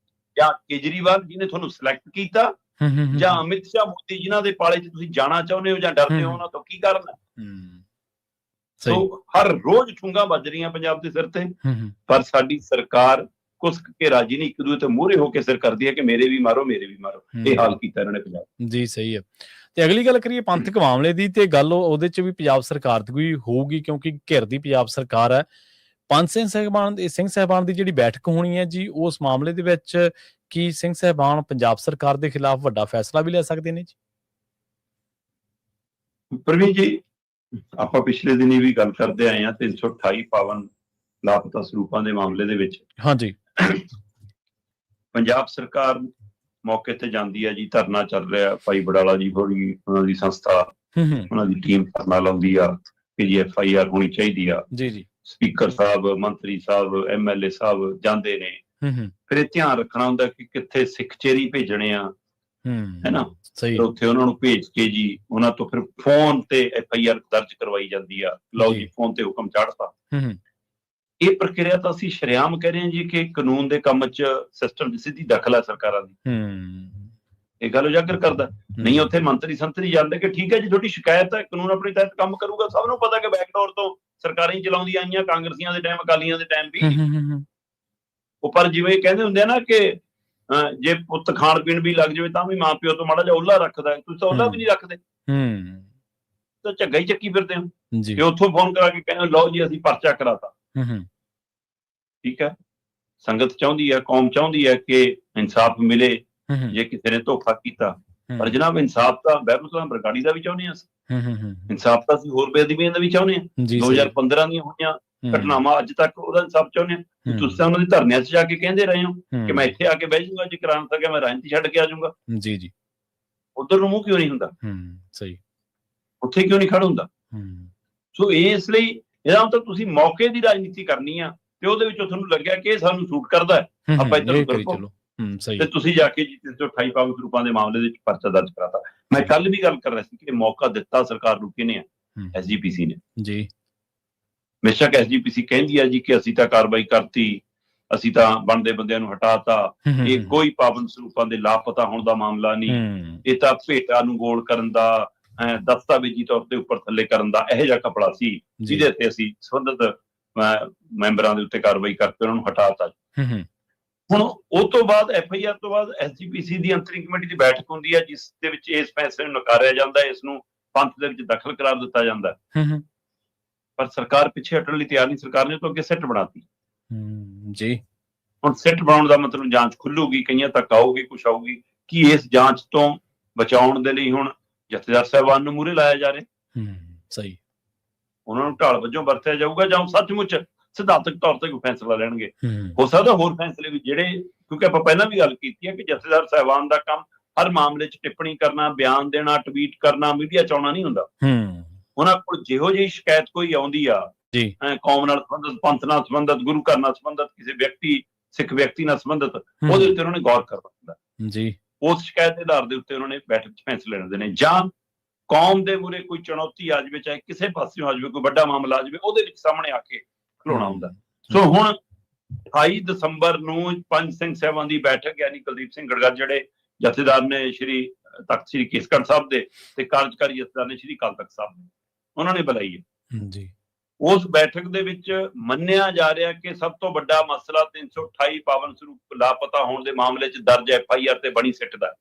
ਜਾਂ ਕੇਜਰੀਵਾਲ ਜਿਹਨੇ ਤੁਹਾਨੂੰ ਸਿਲੈਕਟ ਕੀਤਾ? ਜਾਂ ਅਮਿਤ ਸ਼ਾਹ ਮੋਦੀ ਜਿਨ੍ਹਾਂ ਦੇ ਪਾਲੇ 'ਚ ਤੁਸੀਂ ਜਾਣਾ ਚਾਹੁੰਦੇ ਹੋ ਜਾਂ ਡਰਦੇ ਹੋ ਉਹਨਾਂ ਤੋਂ, ਕੀ ਕਾਰਨ ਹੈ? ਸਹੀ। ਸੋ ਹਰ ਰੋਜ਼ ਠੁੰਗਾ ਵੱਜ ਰਹੀਆਂ ਪੰਜਾਬ ਦੇ ਸਿਰ ਤੇ, ਪਰ ਸਾਡੀ ਸਰਕਾਰ ਕੁਸਕ ਕੇ ਰਾਜੀ ਨਹੀਂ, ਇੱਕ ਦੂਜੇ ਤੇ ਮੂਹਰੇ ਹੋ ਕੇ ਸਿਰ ਕਰਦੀ ਹੈ ਕਿ ਮੇਰੇ ਵੀ ਮਾਰੋ, ਮੇਰੇ ਵੀ ਮਾਰੋ। ਇਹ ਹਾਲ ਕੀਤਾ ਇਹਨਾਂ ਨੇ ਪੰਜਾਬ। ਜੀ ਸਹੀ ਹੈ। ਤੇ ਅਗਲੀ ਗੱਲ ਕਰੀਏ ਪੰਥਕ ਮਾਮਲੇ ਦੀ, ਤੇ ਗੱਲ ਉਹਦੇ 'ਚ ਵੀ ਪੰਜਾਬ ਸਰਕਾਰ ਦੀ ਕੋਈ ਹੋਊਗੀ, ਕਿਉਂਕਿ ਘਿਰਦੀ ਪੰਜਾਬ ਸਰਕਾਰ ਹੈ। ਪੰਜ ਸਿੰਘ ਸਾਹਿਬਾਨ ਦੀ ਜਿਹੜੀ ਬੈਠਕ ਹੋਣੀ ਹੈ ਜੀ, ਉਸ ਮਾਮਲੇ ਦੇ ਵਿੱਚ ਕੀ ਸਿੰਘ ਸਾਹਿਬਾਨ ਪੰਜਾਬ ਸਰਕਾਰ ਦੇ ਖਿਲਾਫ ਵੱਡਾ ਫੈਸਲਾ ਵੀ ਲੈ ਸਕਦੇ ਨੇ ਜੀ? ਪ੍ਰਵੀਨ ਜੀ, ਆਪਾਂ ਪਿਛਲੇ ਦਿਨੀ ਵੀ ਗੱਲ ਕਰਦੇ ਆਏ ਹਾਂ 328 ਪਾਵਨ ਲਾਪਤਾ ਸਰੂਪਾਂ ਦੇ ਮਾਮਲੇ ਦੇ ਵਿੱਚ। ਹਾਂਜੀ। ਪੰਜਾਬ ਸਰਕਾਰ ਮੌਕੇ ਤੇ ਜਾਂਦੀ ਹੈ ਜੀ, ਧਰਨਾ ਚੱਲ ਰਿਹਾ, ਭਾਈ ਬਡਾਲਾ ਜੀ ਹੋਰੀ ਉਹਨਾਂ ਦੀ ਸੰਸਥਾ, ਉਹਨਾਂ ਦੀ ਟੀਮ ਧਰਨਾ ਲਾਉਂਦੀ ਆ ਕਿ ਜੀ FIR ਹੋਣੀ ਚਾਹੀਦੀ ਆ। ਜੀ। ਸਪੀਕਰ ਸਾਹਿਬ, ਮੰਤਰੀ ਸਾਹਿਬ, MLA ਸਾਹਿਬ ਜਾਂਦੇ ਨੇ। ਫਿਰ ਇਹ ਧਿਆਨ ਰੱਖਣਾ ਹੁੰਦਾ ਕਿ ਕਿੱਥੇ ਸਿੱਖ ਚੇਰੀ ਭੇਜਣੇ ਆ, ਹੈਨਾ। ਸਹੀ। ਉੱਥੇ ਉਹਨਾਂ ਨੂੰ ਭੇਜ ਕੇ ਜੀ ਉਹਨਾਂ ਤੋਂ ਫਿਰ ਫੋਨ ਤੇ FIR ਦਰਜ ਕਰਵਾਈ ਜਾਂਦੀ ਆ। ਲਓ ਜੀ, ਫੋਨ ਤੇ ਹੁਕਮ ਚੜ੍ਹਤਾ। ਇਹ ਪ੍ਰਕਿਰਿਆ ਤਾਂ ਅਸੀਂ ਸ਼ਰੇਆਮ ਕਹਿ ਰਹੇ ਹਾਂ ਜੀ ਕਿ ਕਾਨੂੰਨ ਦੇ ਕੰਮ 'ਚ ਸਿਸਟਮ 'ਚ ਸਿੱਧੀ ਦਖਲ ਹੈ ਸਰਕਾਰਾਂ ਦੀ। ਇਹ ਗੱਲ ਉਜਾਗਰ ਕਰਦਾ। ਨਹੀਂ ਉੱਥੇ ਮੰਤਰੀ ਸੰਤਰੀ ਜਾਂਦੇ ਕਿ ਠੀਕ ਹੈ ਜੀ, ਤੁਹਾਡੀ ਸ਼ਿਕਾਇਤ ਹੈ, ਕਾਨੂੰਨ ਆਪਣੇ ਤਹਿਤ ਕੰਮ ਕਰੂਗਾ। ਸਭ ਨੂੰ ਪਤਾ ਕਿ ਬੈਕਡੋਰ ਤੋਂ ਸਰਕਾਰਾਂ ਹੀ ਚਲਾਉਂਦੀਆਂ ਆਈਆਂ, ਕਾਂਗਰਸੀਆਂ ਦੇ ਟਾਈਮ, ਅਕਾਲੀਆਂ ਦੇ ਟਾਈਮ ਵੀ। ਉਹ ਪਰ ਜਿਵੇਂ ਕਹਿੰਦੇ ਹੁੰਦੇ ਆ ਨਾ ਕਿ ਜੇ ਪੁੱਤ ਖਾਣ ਪੀਣ ਵੀ ਲੱਗ ਜਾਵੇ ਤਾਂ ਵੀ ਮਾਂ ਪਿਓ ਤੋਂ ਮਾੜਾ ਜਿਹਾ ਓਲਾ ਰੱਖਦਾ, ਤੁਸੀਂ ਤਾਂ ਓਲਾ ਵੀ ਨਹੀਂ ਰੱਖਦੇ, ਤਾਂ ਝੱਗਾ ਹੀ ਚੱਕੀ ਫਿਰਦੇ ਹੋ। ਤੇ ਉੱਥੋਂ ਫੋਨ ਕਰਾ ਕੇ ਕਹਿੰਦੇ ਲਓ ਜੀ ਅਸੀਂ ਪਰਚਾ ਕਰਾਤਾ। ਠੀਕ ਹੈ, ਸੰਗਤ ਚਾਹੁੰਦੀ ਹੈ, ਕੌਮ ਚਾਹੁੰਦੀ ਹੈ ਕਿ ਇਨਸਾਫ ਮਿਲੇ ਜੇ ਕਿਸੇ ਨੇ ਧੋਖਾ ਕੀਤਾ। ਪਰ ਜਨਾਬ, ਇਨਸਾਫ ਤਾਂ ਬਹਿਬਲ ਬਰਗਾੜੀ ਦਾ ਵੀ ਚਾਹੁੰਦੇ ਹਾਂ ਅਸੀਂ, ਇਨਸਾਫ ਤਾਂ ਅਸੀਂ ਹੋਰ ਬੇਅਦਬੀਆਂ ਦਾ ਵੀ ਚਾਹੁੰਦੇ ਹਾਂ। 2015 ਦੀਆਂ ਹੋਈਆਂ ਘਟਨਾਵਾਂ ਅੱਜ ਤੱਕ ਉਹਦਾ ਇਨਸਾਫ ਚਾਹੁੰਦੇ ਹਾਂ। ਤੁਸੀਂ ਤਾਂ ਉਹਨਾਂ ਦੇ ਧਰਨਿਆਂ 'ਚ ਜਾ ਕੇ ਕਹਿੰਦੇ ਰਹੇ ਹੋ ਕਿ ਮੈਂ ਇੱਥੇ ਆ ਕੇ ਬਹਿ ਜਾਊਂਗਾ, ਜੇ ਕਰਾ ਨਾ ਸਕਿਆ ਮੈਂ ਰਾਜਨੀਤੀ ਛੱਡ ਕੇ ਆ ਜਾਊਂਗਾ। ਜੀ। ਉੱਧਰ ਨੂੰ ਮੂੰਹ ਕਿਉਂ ਨਹੀਂ ਹੁੰਦਾ? ਸਹੀ। ਉੱਥੇ ਕਿਉਂ ਨਹੀਂ ਖੜ ਹੁੰਦਾ? ਸੋ ਇਸ ਲਈ ਇਹਦਾ ਮਤਲਬ ਤੁਸੀਂ ਮੌਕੇ ਦੀ ਰਾਜਨੀਤੀ ਕਰਨੀ ਆ ਤੇ ਉਹਦੇ ਵਿੱਚੋਂ ਤੁਹਾਨੂੰ ਲੱਗਿਆ ਕਿ ਇਹ ਸਾਨੂੰ ਸੂਟ ਕਰਦਾ ਹੈ, ਆਪਾਂ ਇੱਧਰ ਕਰੋ। ਤੇ ਤੁਸੀਂ ਜਾ ਕੇ ਜੀ 328 ਪਾਵਨ ਸਰੂਪਾਂ ਦੇ ਮਾਮਲੇ ਦੇ ਵਿੱਚ ਪਰਚਾ ਦਰਜ ਕਰਾਤਾ। ਮੈਂ ਕੱਲ ਵੀ ਗੱਲ ਕਰ ਰਿਹਾ ਸੀ ਕਿ ਮੌਕਾ ਦਿੱਤਾ ਸਰਕਾਰ ਨੂੰ ਕਿਹਨੇ ਆ? SGPC ਨੇ ਜੀ। ਬੇਸ਼ੱਕ SGPC ਕਹਿੰਦੀ ਆ ਜੀ ਕਿ ਅਸੀਂ ਤਾਂ ਕਾਰਵਾਈ ਕਰਤੀ, ਅਸੀਂ ਤਾਂ ਬਣਦੇ ਬੰਦਿਆਂ ਨੂੰ ਹਟਾਤਾ, ਇਹ ਕੋਈ ਪਾਵਨ ਸਰੂਪਾਂ ਦੇ ਲਾਪਤਾ ਹੋਣ ਦਾ ਮਾਮਲਾ ਨਹੀਂ, ਇਹ ਤਾਂ ਭੇਟਾ ਨੂੰ ਗੋਲ ਕਰਨ ਦਾ, ਦਸਤਾਵੇਜ਼ੀ ਤੌਰ ਤੇ ਉੱਪਰ ਥੱਲੇ ਕਰਨ ਦਾ ਇਹੋ ਜਿਹਾ ਕਪੜਾ ਸੀ, ਜਿਹਦੇ ਤੇ ਅਸੀਂ ਸੰਬੰਧਿਤ ਮੈਂਬਰਾਂ ਦੇ ਉੱਤੇ ਕਾਰਵਾਈ ਕਰਕੇ ਉਹਨਾਂ ਨੂੰ ਹਟਾਤਾ। ਹੁਣ ਉਹ ਤੋਂ ਬਾਅਦ FIR ਤੋਂ ਬਾਅਦ SGPC ਦੀ ਅੰਤਰਿਮ ਕਮੇਟੀ ਦੀ ਬੈਠਕ ਹੁੰਦੀ ਹੈ, ਜਿਸ ਦੇ ਵਿੱਚ ਇਸ ਫੈਸਲੇ ਨੂੰ ਨਕਾਰਿਆ ਜਾਂਦਾ, ਇਸ ਨੂੰ ਪੰਥ ਦੇ ਵਿੱਚ ਦਖਲ ਕਰਾਰ ਦਿੱਤਾ ਜਾਂਦਾ। ਪਰ ਸਰਕਾਰ ਪਿੱਛੇ ਹਟਣ ਲਈ ਤਿਆਰ ਨਹੀਂ। ਸਰਕਾਰ ਨੇ ਤਾਂ ਅੱਗੇ ਸਿੱਟ ਬਣਾਤੀ ਜੀ। ਹੁਣ ਸਿੱਟ ਬਣਾਉਣ ਦਾ ਮਤਲਬ ਜਾਂਚ ਖੁੱਲੂਗੀ, ਕਈਆਂ ਤੱਕ ਆਊਗੀ, ਕੁਛ ਆਊਗੀ। ਕੀ ਇਸ ਜਾਂਚ ਤੋਂ ਬਚਾਉਣ ਦੇ ਲਈ ਹੁਣ ਜਥੇਦਾਰ ਸਾਹਿਬਾਨ ਨੂੰ ਮੂਹਰੇ ਲਾਇਆ ਜਾ ਰਿਹਾ? ਸਹੀ। ਉਹਨਾਂ ਨੂੰ ਢਾਲ ਵਜੋਂ ਵਰਤਿਆ ਜਾਊਗਾ ਜਾਂ ਸੱਚਮੁੱਚ ਸਿਧਾਂਤਕ ਤੌਰ ਤੇ ਕੋਈ ਫੈਸਲਾ ਲੈਣਗੇ? ਹੋ ਸਕਦਾ ਹੋਰ ਫੈਸਲੇ ਵੀ ਜਿਹੜੇ, ਕਿਉਂਕਿ ਆਪਾਂ ਪਹਿਲਾਂ ਵੀ ਗੱਲ ਕੀਤੀ ਹੈ ਕਿ ਜਥੇਦਾਰ ਸਾਹਿਬਾਨ ਦਾ ਕੰਮ ਹਰ ਮਾਮਲੇ 'ਚ ਟਿੱਪਣੀ ਕਰਨਾ, ਬਿਆਨ ਦੇਣਾ, ਟਵੀਟ ਕਰਨਾ, ਮੀਡੀਆ 'ਚ ਆਉਣਾ ਨਹੀਂ ਹੁੰਦਾ। ਉਹਨਾਂ ਕੋਲ ਜਿਹੋ ਜਿਹੀ ਸ਼ਿਕਾਇਤ ਕੋਈ ਆਉਂਦੀ ਆ, ਕੌਮ ਨਾਲ ਸੰਬੰਧਿਤ, ਪੰਥ ਨਾਲ ਸੰਬੰਧਿਤ, ਗੁਰੂ ਘਰ ਨਾਲ ਸੰਬੰਧਿਤ, ਕਿਸੇ ਵਿਅਕਤੀ, ਸਿੱਖ ਵਿਅਕਤੀ ਨਾਲ ਸੰਬੰਧਿਤ, ਉਹਦੇ ਉੱਤੇ ਉਹਨਾਂ ਨੇ ਗੌਰ ਕਰਨਾ ਹੁੰਦਾ ਜੀ। ਉਸ ਸ਼ਿਕਾਇਤ ਦੇ ਆਧਾਰ ਦੇ ਉੱਤੇ ਉਹਨਾਂ ਨੇ ਬੈਠਕ 'ਚ ਫੈਸਲੇ ਲੈਂਦੇ ਨੇ। ਜਾਂ ਕੌਮ ਦੇ ਮੂਹਰੇ ਕੋਈ ਚੁਣੌਤੀ ਆ ਜਾਵੇ, ਚਾਹੇ ਕਿਸੇ ਪਾਸਿਓਂ ਆ ਜਾਵੇ, ਕੋਈ ਵੱਡਾ ਮਾਮਲਾ ਆ ਜਾਵੇ, ਉਹਦੇ ਵਿੱਚ ਸਾਹਮਣੇ ਆ ਕੇ ਖਲੋਣਾ ਹੁੰਦਾ। ਸੋ ਹੁਣ 28 ਦਸੰਬਰ ਨੂੰ ਪੰਜ ਸਿੰਘ ਸਾਹਿਬਾਨ ਦੀ ਬੈਠਕ, ਯਾਨੀ ਕੁਲਦੀਪ ਸਿੰਘ ਗੜਗੜ ਜਿਹੜੇ ਜਥੇਦਾਰ ਨੇ ਸ਼੍ਰੀ ਤਖਤ ਸ਼੍ਰੀ ਕੇਸਗੜ੍ਹ ਸਾਹਿਬ ਦੇ ਤੇ ਕਾਰਜਕਾਰੀ ਜਥੇਦਾਰ ਨੇ ਸ਼੍ਰੀ ਅਕਾਲ ਤਖਤ ਸਾਹਿਬ ਦੇ, ਉਹਨਾਂ ਨੇ ਬੁਲਾਈ ਹੈ ਜੀ। ਉਸ ਬੈਠਕ ਦੇ ਵਿੱਚ ਮੰਨਿਆ ਜਾ ਰਿਹਾ ਕਿ ਸਭ ਤੋਂ ਵੱਡਾ ਮਸਲਾ 328 ਪਾਵਨ ਸਰੂਪ ਲਾਪਤਾ ਹੋਣ ਦੇ ਮਾਮਲੇ 'ਚ ਦਰਜ FIR ਤੇ ਬਣੀ ਸਿੱਟ ਦਾ।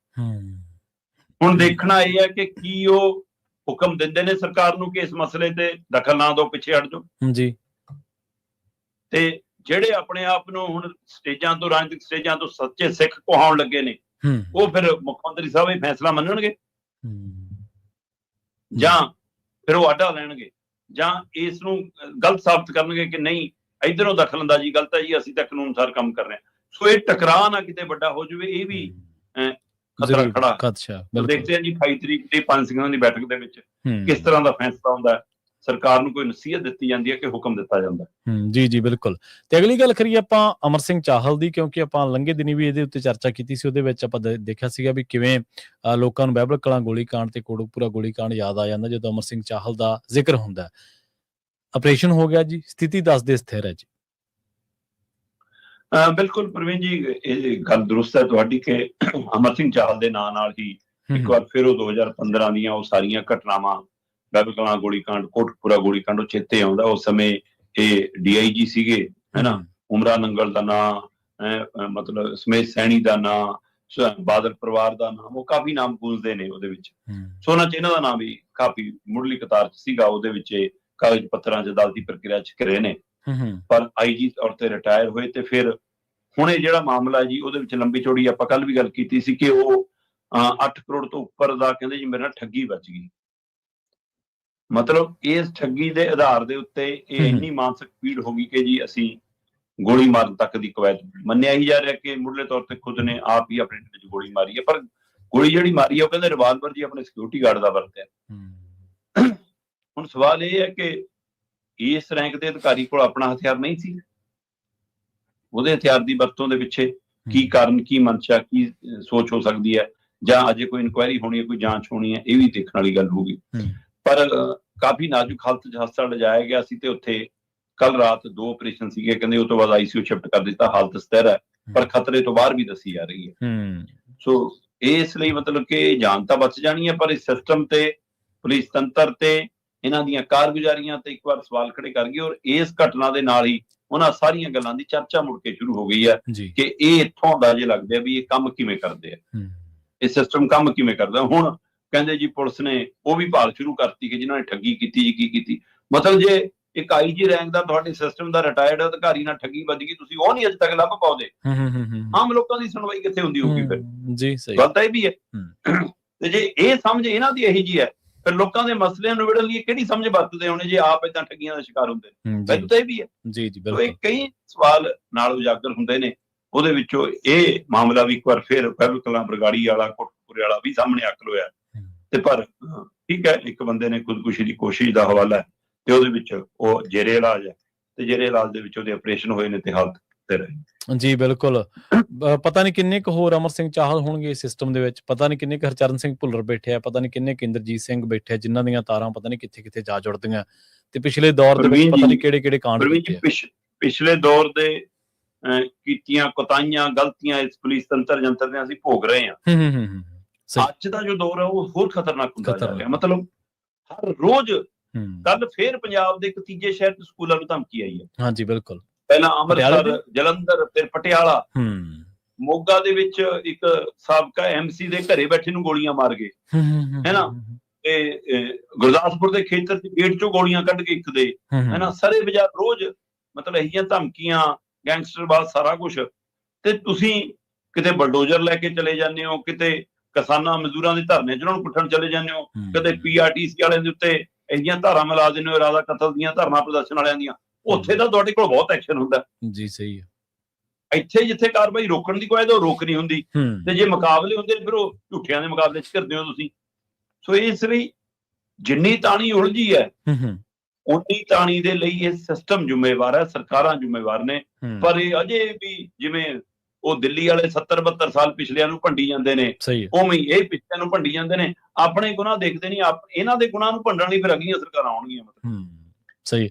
ਹੁਣ ਦੇਖਣਾ ਇਹ ਹੈ ਕਿ ਕੀ ਉਹ ਹੁਕਮ ਦਿੰਦੇ ਨੇ ਸਰਕਾਰ ਨੂੰ ਕਿ ਇਸ ਮਸਲੇ ਤੇ ਦਖਲ ਨਾ ਦਿਓ, ਪਿੱਛੇ ਹਟ ਜਾਓ ਜੀ। ਤੇ ਜਿਹੜੇ ਆਪਣੇ ਆਪ ਨੂੰ ਹੁਣ ਸਟੇਜਾਂ ਤੋਂ, ਰਾਜਨੀਤਿਕ ਸਟੇਜਾਂ ਤੋਂ ਸੱਚੇ ਸਿੱਖ ਕਹਾਉਣ ਲੱਗੇ ਨੇ, ਉਹ ਫਿਰ ਮੁੱਖ ਮੰਤਰੀ ਸਾਹਿਬ ਇਹ ਫੈਸਲਾ ਮੰਨਣਗੇ ਜਾਂ ਫਿਰ ਉਹ ਆਡਾ ਲੈਣਗੇ, ਜਾਂ ਇਸ ਨੂੰ ਗਲਤ ਸਾਬਤ ਕਰਨਗੇ ਕਿ ਨਹੀਂ ਇਧਰੋਂ ਦਖਲਅੰਦਾਜ਼ੀ ਗਲਤ ਹੈ ਜੀ, ਅਸੀਂ ਤਾਂ ਕਾਨੂੰਨ ਅਨੁਸਾਰ ਕੰਮ ਕਰ ਰਹੇ ਹਾਂ। ਸੋ ਇਹ ਟਕਰਾਅ ਨਾ ਕਿਤੇ ਵੱਡਾ ਹੋ ਜਾਵੇ, ਇਹ ਵੀ ਖਤਰਾ ਖੜਾ। ਦੇਖਦੇ ਹਾਂ ਜੀ 28 ਤਰੀਕ ਦੀ ਪੰਜ ਸਿੰਘਾਂ ਦੀ ਬੈਠਕ ਦੇ ਵਿੱਚ ਕਿਸ ਤਰ੍ਹਾਂ ਦਾ ਫੈਸਲਾ ਹੁੰਦਾ ਹੈ। ਸਰਕਾਰ ਨੂੰ ਕੋਈ ਨਸੀਹਤ ਦਿੱਤੀ ਜਾਂਦੀ ਹੈ ਕਿ ਹੁਕਮ ਦਿੱਤਾ ਜਾਂਦਾ? ਜੀ ਬਿਲਕੁਲ। ਤੇ ਅਗਲੀ ਗੱਲ ਕਰੀਏ ਆਪਾਂ ਅਮਰ ਸਿੰਘ ਚਾਹਲ ਦੀ, ਕਿਉਂਕਿ ਆਪਾਂ ਲੰਘੇ ਦਿਨੀ ਵੀ ਇਹਦੇ ਉੱਤੇ ਚਰਚਾ ਕੀਤੀ ਸੀ। ਉਹਦੇ ਵਿੱਚ ਆਪਾਂ ਦੇਖਿਆ ਸੀਗਾ ਵੀ ਕਿਵੇਂ ਲੋਕਾਂ ਨੂੰ ਬਹਿਬਲ ਕਲਾਂ ਗੋਲੀਕਾਂਡ ਤੇ ਕੋਟਕਪੂਰਾ ਗੋਲੀਕਾਂਡ ਯਾਦ ਆ ਜਾਂਦਾ ਜਦੋਂ ਅਮਰ ਸਿੰਘ ਚਾਹਲ ਦਾ ਜ਼ਿਕਰ ਹੁੰਦਾ। ਆਪਰੇਸ਼ਨ ਹੋ ਗਿਆ ਜੀ, ਸਥਿਤੀ ਦੱਸਦੇ ਸਥਿਰ ਹੈ ਜੀ। ਬਿਲਕੁਲ ਪ੍ਰਵੀਨ ਜੀ, ਇਹ ਗੱਲ ਦਰੁਸਤ ਹੈ ਤੁਹਾਡੀ ਕਿ ਅਮਰ ਸਿੰਘ ਚਾਹਲ ਦੇ ਨਾਂ ਨਾਲ ਹੀ ਇੱਕ ਵਾਰ ਫਿਰ ਉਹ 2015 ਦੀਆਂ ਉਹ ਸਾਰੀਆਂ ਘਟਨਾਵਾਂ, ਬਾਬੇ ਕਲਾਂ ਗੋਲੀकांड, ਕੋਟਕਪੂਰਾ ਗੋਲੀकांड ਉਹ ਚੇਤੇ ਆਉਂਦਾ। ਉਸ ਸਮੇਂ ਇਹ DIG ਸੀਗੇ, ਹੈ ਨਾ, ਉਮਰਾ ਨੰਗਲ ਦਾ ਨਾਂ, ਮਤਲਬ ਸਮੇਤ ਸੈਣੀ ਦਾ ਨਾਂ, ਬਾਦਲ ਪਰਿਵਾਰ ਦਾ ਨਾਮ, ਉਹ ਕਾਫੀ ਨਾਮ ਗੂੰਜਦੇ ਨੇ ਉਹਦੇ ਵਿੱਚ। ਸੋ ਉਹਨਾਂ ਚ ਇਹਨਾਂ ਦਾ ਨਾਮ ਵੀ ਕਾਫੀ ਮੁੱਢਲੀ ਕਤਾਰ ਚ ਸੀਗਾ। ਉਹਦੇ ਵਿੱਚ ਕਾਗਜ਼ ਪੱਤਰਾਂ ਚ ਅਦਾਲਤੀ ਪ੍ਰਕਿਰਿਆ ਚ ਘਿਰੇ ਨੇ, ਪਰ IG ਤੌਰ ਤੇ ਰਿਟਾਇਰ ਹੋਏ। ਤੇ ਫਿਰ ਹੁਣ ਇਹ ਜਿਹੜਾ ਮਾਮਲਾ ਜੀ, ਉਹਦੇ ਵਿੱਚ ਲੰਬੀ ਚੌੜੀ ਆਪਾਂ ਕੱਲ ਵੀ ਗੱਲ ਕੀਤੀ ਸੀ ਕਿ ਉਹ 8 ਕਰੋੜ ਤੋਂ ਉੱਪਰ ਦਾ ਕਹਿੰਦੇ ਜੀ ਮੇਰੇ ਨਾਲ ਠੱਗੀ ਵੱਜ ਗਈ। ਮਤਲਬ ਇਸ ਠੱਗੀ ਦੇ ਆਧਾਰ ਦੇ ਉੱਤੇ ਇਹ ਇੰਨੀ ਮਾਨਸਿਕ ਪੀੜ ਹੋ ਗਈ ਕਿ ਜੀ ਅਸੀਂ ਗੋਲੀ ਮਾਰਨ ਤੱਕ ਦੀ ਕਵਾਇਦ। ਮੰਨਿਆ ਹੀ ਜਾ ਰਿਹਾ ਕਿ ਮੁੱਢਲੇ ਤੌਰ ਤੇ ਖੁਦ ਨੇ ਆਪ ਹੀ ਆਪਣੇ ਢਿੱਡ 'ਚ ਗੋਲੀ ਮਾਰੀ ਹੈ, ਪਰ ਗੋਲੀ ਜਿਹੜੀ ਮਾਰੀ ਹੈ ਉਹ ਕਹਿੰਦੇ ਰਿਵਾਲਵਰ ਜੀ ਆਪਣੇ ਸਿਕਿਉਰਿਟੀ ਗਾਰਡ ਦਾ ਵਰਤਿਆ। ਹੁਣ ਸਵਾਲ ਇਹ ਹੈ ਕਿ ਇਸ ਰੈਂਕ ਦੇ ਅਧਿਕਾਰੀ ਕੋਲ ਆਪਣਾ ਹਥਿਆਰ ਨਹੀਂ ਸੀ, ਉਹਦੇ ਹਥਿਆਰ ਦੀ ਵਰਤੋਂ ਦੇ ਪਿੱਛੇ ਕੀ ਕਾਰਨ, ਕੀ ਮਨਸ਼ਾ, ਕੀ ਸੋਚ ਹੋ ਸਕਦੀ ਹੈ, ਜਾਂ ਅਜੇ ਕੋਈ ਇਨਕੁਆਇਰੀ ਹੋਣੀ ਹੈ, ਕੋਈ ਜਾਂਚ ਹੋਣੀ ਹੈ, ਇਹ ਵੀ ਦੇਖਣ ਵਾਲੀ ਗੱਲ ਹੋਊਗੀ। ਪਰ ਕਾਫੀ ਨਾਜ਼ੁਕ ਹਾਲਤ 'ਚ ਹਸਪਤਾਲ ਲਿਜਾਇਆ ਗਿਆ ਸੀ ਤੇ ਉੱਥੇ ਕੱਲ ਰਾਤ 2 ਆਪਰੇਸ਼ਨ ਸੀਗੇ, ਕਹਿੰਦੇ ਉਹ ਤੋਂ ਬਾਅਦ ICU ਸ਼ਿਫਟ ਕਰ ਦਿੱਤਾ। ਹਾਲਤ ਸਥਿਰ ਹੈ ਪਰ ਖਤਰੇ ਤੋਂ ਬਾਹਰ ਵੀ ਦੱਸੀ ਜਾ ਰਹੀ ਹੈ। ਸੋ ਇਸ ਲਈ ਮਤਲਬ ਕਿ ਜਾਨ ਤਾਂ ਬਚ ਜਾਣੀ ਹੈ, ਪਰ ਇਸ ਸਿਸਟਮ ਤੇ, ਪੁਲਿਸ ਤੰਤਰ ਤੇ, ਇਹਨਾਂ ਦੀਆਂ ਕਾਰਗੁਜ਼ਾਰੀਆਂ ਤੇ ਇੱਕ ਵਾਰ ਸਵਾਲ ਖੜੇ ਕਰ ਗਈ। ਔਰ ਇਸ ਘਟਨਾ ਦੇ ਨਾਲ ਹੀ ਉਹਨਾਂ ਸਾਰੀਆਂ ਗੱਲਾਂ ਦੀ ਚਰਚਾ ਮੁੜ ਕੇ ਸ਼ੁਰੂ ਹੋ ਗਈ ਹੈ ਕਿ ਇਹ ਇੱਥੋਂ ਅੰਦਾਜ਼ੇ ਲੱਗਦੇ ਆ ਵੀ ਇਹ ਕੰਮ ਕਿਵੇਂ ਕਰਦੇ ਆ, ਇਹ ਸਿਸਟਮ ਕੰਮ ਕਿਵੇਂ ਕਰਦਾ। ਹੁਣ ਕਹਿੰਦੇ ਜੀ ਪੁਲਿਸ ਨੇ ਉਹ ਵੀ ਭਾਲ ਸ਼ੁਰੂ ਕਰਤੀ ਕਿ ਜਿਨ੍ਹਾਂ ਨੇ ਠੱਗੀ ਕੀਤੀ ਜੀ, ਕੀ ਕੀਤੀ। ਮਤਲਬ ਜੇ ਇੱਕ IG ਰੈਂਕ ਦਾ ਤੁਹਾਡੇ ਸਿਸਟਮ ਦਾ ਰਿਟਾਇਰਡ ਅਧਿਕਾਰੀ ਨਾਲ ਠੱਗੀ ਵੱਜ ਗਈ, ਤੁਸੀਂ ਉਹ ਨਹੀਂ ਅਜੇ ਤੱਕ ਲੱਭ ਪਾਉਂਦੇ, ਆਮ ਲੋਕਾਂ ਦੀ ਸੁਣਵਾਈ ਕਿੱਥੇ ਹੁੰਦੀ ਹੋਊਗੀ? ਫਿਰ ਜੀ ਸਹੀ ਗੱਲ ਤਾਂ ਇਹ ਵੀ ਹੈ। ਤੇ ਜੇ ਇਹ ਸਮਝ ਇਹਨਾਂ ਦੀ ਇਹੀ ਜੀ ਹੈ, ਫਿਰ ਲੋਕਾਂ ਦੇ ਮਸਲਿਆਂ ਨੂੰ ਨਿਬੇੜਨ ਲਈ ਕਿਹੜੀ ਸਮਝ ਵਰਤਦੇ ਹੋਣੇ ਜੇ ਆਪ ਏਦਾਂ ਠੱਗੀਆਂ ਦਾ ਸ਼ਿਕਾਰ ਹੁੰਦੇ ਨੇ? ਮੈਨੂੰ ਤਾਂ ਇਹ ਵੀ ਹੈ ਜੀ ਜੀ ਬਿਲਕੁਲ। ਇਹ ਕਈ ਸਵਾਲ ਨਾਲ ਉਜਾਗਰ ਹੁੰਦੇ ਨੇ। ਉਹਦੇ ਵਿੱਚੋਂ ਇਹ ਮਾਮਲਾ ਵੀ ਇੱਕ ਵਾਰ ਫਿਰ ਬਾਬੇ ਕਲਾਂ ਬਰਗਾੜੀ ਵਾਲਾ, ਕੋਟਕਪੂਰੇ ਵਾਲਾ ਵੀ ਸਾਹਮਣੇ ਆ ਖਲੋਇਆ। ਤੇ ਪਰ ਠੀਕ ਹੈ, ਇੱਕ ਬੰਦੇ ਨੇ ਖੁਦਕੁਸ਼ੀ ਦੀ ਕੋਸ਼ਿਸ਼ ਦਾ ਹਵਾਲਾ ਹੈ ਤੇ ਉਹਦੇ ਵਿੱਚ ਉਹ ਜੇਰੇ ਇਲਾਜ ਹੈ, ਤੇ ਜੇਰੇ ਇਲਾਜ ਦੇ ਵਿੱਚ ਉਹਦੇ ਆਪਰੇਸ਼ਨ ਹੋਏ ਨੇ ਤੇ ਹਾਲਤ ਤੇ ਰਹੇ। ਜੀ ਬਿਲਕੁਲ। ਪਤਾ ਨਹੀਂ ਕਿੰਨੇ ਕੁ ਹੋਰ ਅਮਰ ਸਿੰਘ ਚਾਹਲ ਹੋਣਗੇ ਸਿਸਟਮ ਦੇ ਵਿੱਚ, ਪਤਾ ਨਹੀਂ ਕਿੰਨੇ ਕੁ ਹਰਚਰਨ ਸਿੰਘ ਭੁੱਲਰ ਬੈਠੇ ਆ, ਪਤਾ ਨਹੀਂ ਕਿੰਨੇ ਇੰਦਰਜੀਤ ਸਿੰਘ ਬੈਠੇ ਆ, ਜਿਨ੍ਹਾਂ ਦੀਆਂ ਤਾਰਾਂ ਪਤਾ ਨਹੀਂ ਕਿੱਥੇ ਕਿੱਥੇ ਜਾ ਜੁੜਦੀਆਂ। ਤੇ ਪਿਛਲੇ ਦੌਰ ਦੇ ਵਿੱਚ ਪਤਾ ਨਹੀਂ ਕਿਹੜੇ ਕਿਹੜੇ ਕਾਂਡ ਪਿਛਲੇ ਦੌਰ ਦੇ ਕੀਤੀਆਂ ਕੋਤਾਹੀਆਂ, ਗਲਤੀਆਂ ਇਸ ਪੁਲਿਸ ਤੰਤਰ ਜੰਤਰ ਦੇ ਅਸੀਂ ਭੋਗ ਰਹੇ ਹਾਂ। ਅੱਜ ਦਾ ਜੋ ਦੌਰ ਹੈ ਉਹ ਹੋਰ ਖਤਰਨਾਕ ਹੁੰਦਾ ਜਾ ਰਿਹਾ। ਮਤਲਬ ਹਰ ਰੋਜ਼, ਕੱਲ ਫੇਰ ਪੰਜਾਬ ਦੇ ਇੱਕ ਤੀਜੇ ਸ਼ਹਿਰ ਚ ਸਕੂਲਾਂ ਨੂੰ ਧਮਕੀ ਆਈ ਹੈ। ਹਾਂਜੀ ਬਿਲਕੁਲ। ਪਹਿਲਾਂ ਅੰਮ੍ਰਿਤਸਰ, ਜਲੰਧਰ, ਫਿਰ ਪਟਿਆਲਾ, ਮੋਗਾ ਦੇ ਵਿੱਚ ਇੱਕ ਸਾਬਕਾ MC ਦੇ ਘਰੇ ਬੈਠੇ ਨੂੰ ਗੋਲੀਆਂ ਮਾਰ ਗਏ, ਹੈ ਨਾ। ਤੇ ਗੁਰਦਾਸਪੁਰ ਦੇ ਖੇਤਰ ਚ ਗੇਟ ਚੋਂ ਗੋਲੀਆਂ ਕੱਢ ਕੇ ਇੱਕ ਦੇ, ਹੈ ਨਾ। ਸਾਰੇ ਬਾਜ਼ਾਰ ਰੋਜ਼ ਮਤਲਬ ਇਹੀਆਂ ਧਮਕੀਆਂ, ਗੈਂਗਸਟਰਬਾਦ, ਸਾਰਾ ਕੁਛ। ਤੇ ਤੁਸੀਂ ਕਿਤੇ ਬਲਡੋਜ਼ਰ ਲੈ ਕੇ ਚਲੇ ਜਾਂਦੇ ਹੋ, ਕਿਤੇ ਕਿਸਾਨਾਂ ਮਜ਼ਦੂਰਾਂ ਦੇ ਧਰਨੇ ਜਿਹਨਾਂ ਨੂੰ ਪੁੱਟਣ ਚਲੇ ਜਾਂਦੇ ਹੋ, ਕਦੇ PRTC ਵਾਲਿਆਂ ਦੇ ਉੱਤੇ ਇਹੀਆਂ ਧਾਰਾਂ ਮਿਲਾ ਦਿੰਦੇ ਹੋ, ਇਰਾਦਾ ਕਤਲ ਦੀਆਂ, ਧਰਨਾ ਪ੍ਰਦਰਸ਼ਨ ਵਾਲਿਆਂ ਦੀਆਂ। ਉੱਥੇ ਤਾਂ ਤੁਹਾਡੇ ਕੋਲ ਬਹੁਤ ਐਕਸ਼ਨ ਹੁੰਦਾ ਜੀ। ਸਹੀ ਹੈ। ਇੱਥੇ ਜਿੱਥੇ ਕਾਰਵਾਈ ਰੋਕਣ ਦੀ ਕੋਈ ਉਹ ਰੋਕ ਨਹੀਂ ਹੁੰਦੀ, ਤੇ ਜੇ ਮੁਕਾਬਲੇ ਹੁੰਦੇ ਫਿਰ ਉਹ ਝੂਠਿਆਂ ਦੇ ਮੁਕਾਬਲੇ ਚ ਕਰਦੇ ਹੋ ਤੁਸੀਂ। ਸੋ ਇਸ ਲਈ ਜਿੰਨੀ ਤਾਣੀ ਉਲਝੀ ਹੈ ਉਨੀ ਤਾਣੀ ਦੇ ਲਈ ਇਹ ਸਿਸਟਮ ਜ਼ਿੰਮੇਵਾਰ ਹੈ, ਸਰਕਾਰਾਂ ਜ਼ਿੰਮੇਵਾਰ ਨੇ। ਪਰ ਇਹ ਅਜੇ ਵੀ ਜਿਵੇਂ ਉਹ ਦਿੱਲੀ ਵਾਲੇ 70-72 ਸਾਲ ਪਿਛਲਿਆਂ ਨੂੰ ਭੰਡੀ ਜਾਂਦੇ ਨੇ, ਉਵੇਂ ਹੀ ਇਹ ਪਿਛਲਿਆਂ ਨੂੰ ਭੰਡੀ ਜਾਂਦੇ ਨੇ। ਆਪਣੇ ਗੁਨਾਹ ਦੇਖਦੇ ਨਹੀਂ, ਇਹਨਾਂ ਦੇ ਗੁਨਾਹ ਨੂੰ ਭੰਡਣ ਲਈ ਫਿਰ ਅਗਲੀਆਂ ਸਰਕਾਰਾਂ ਆਉਣਗੀਆਂ। ਮਤਲਬ ਸਹੀ,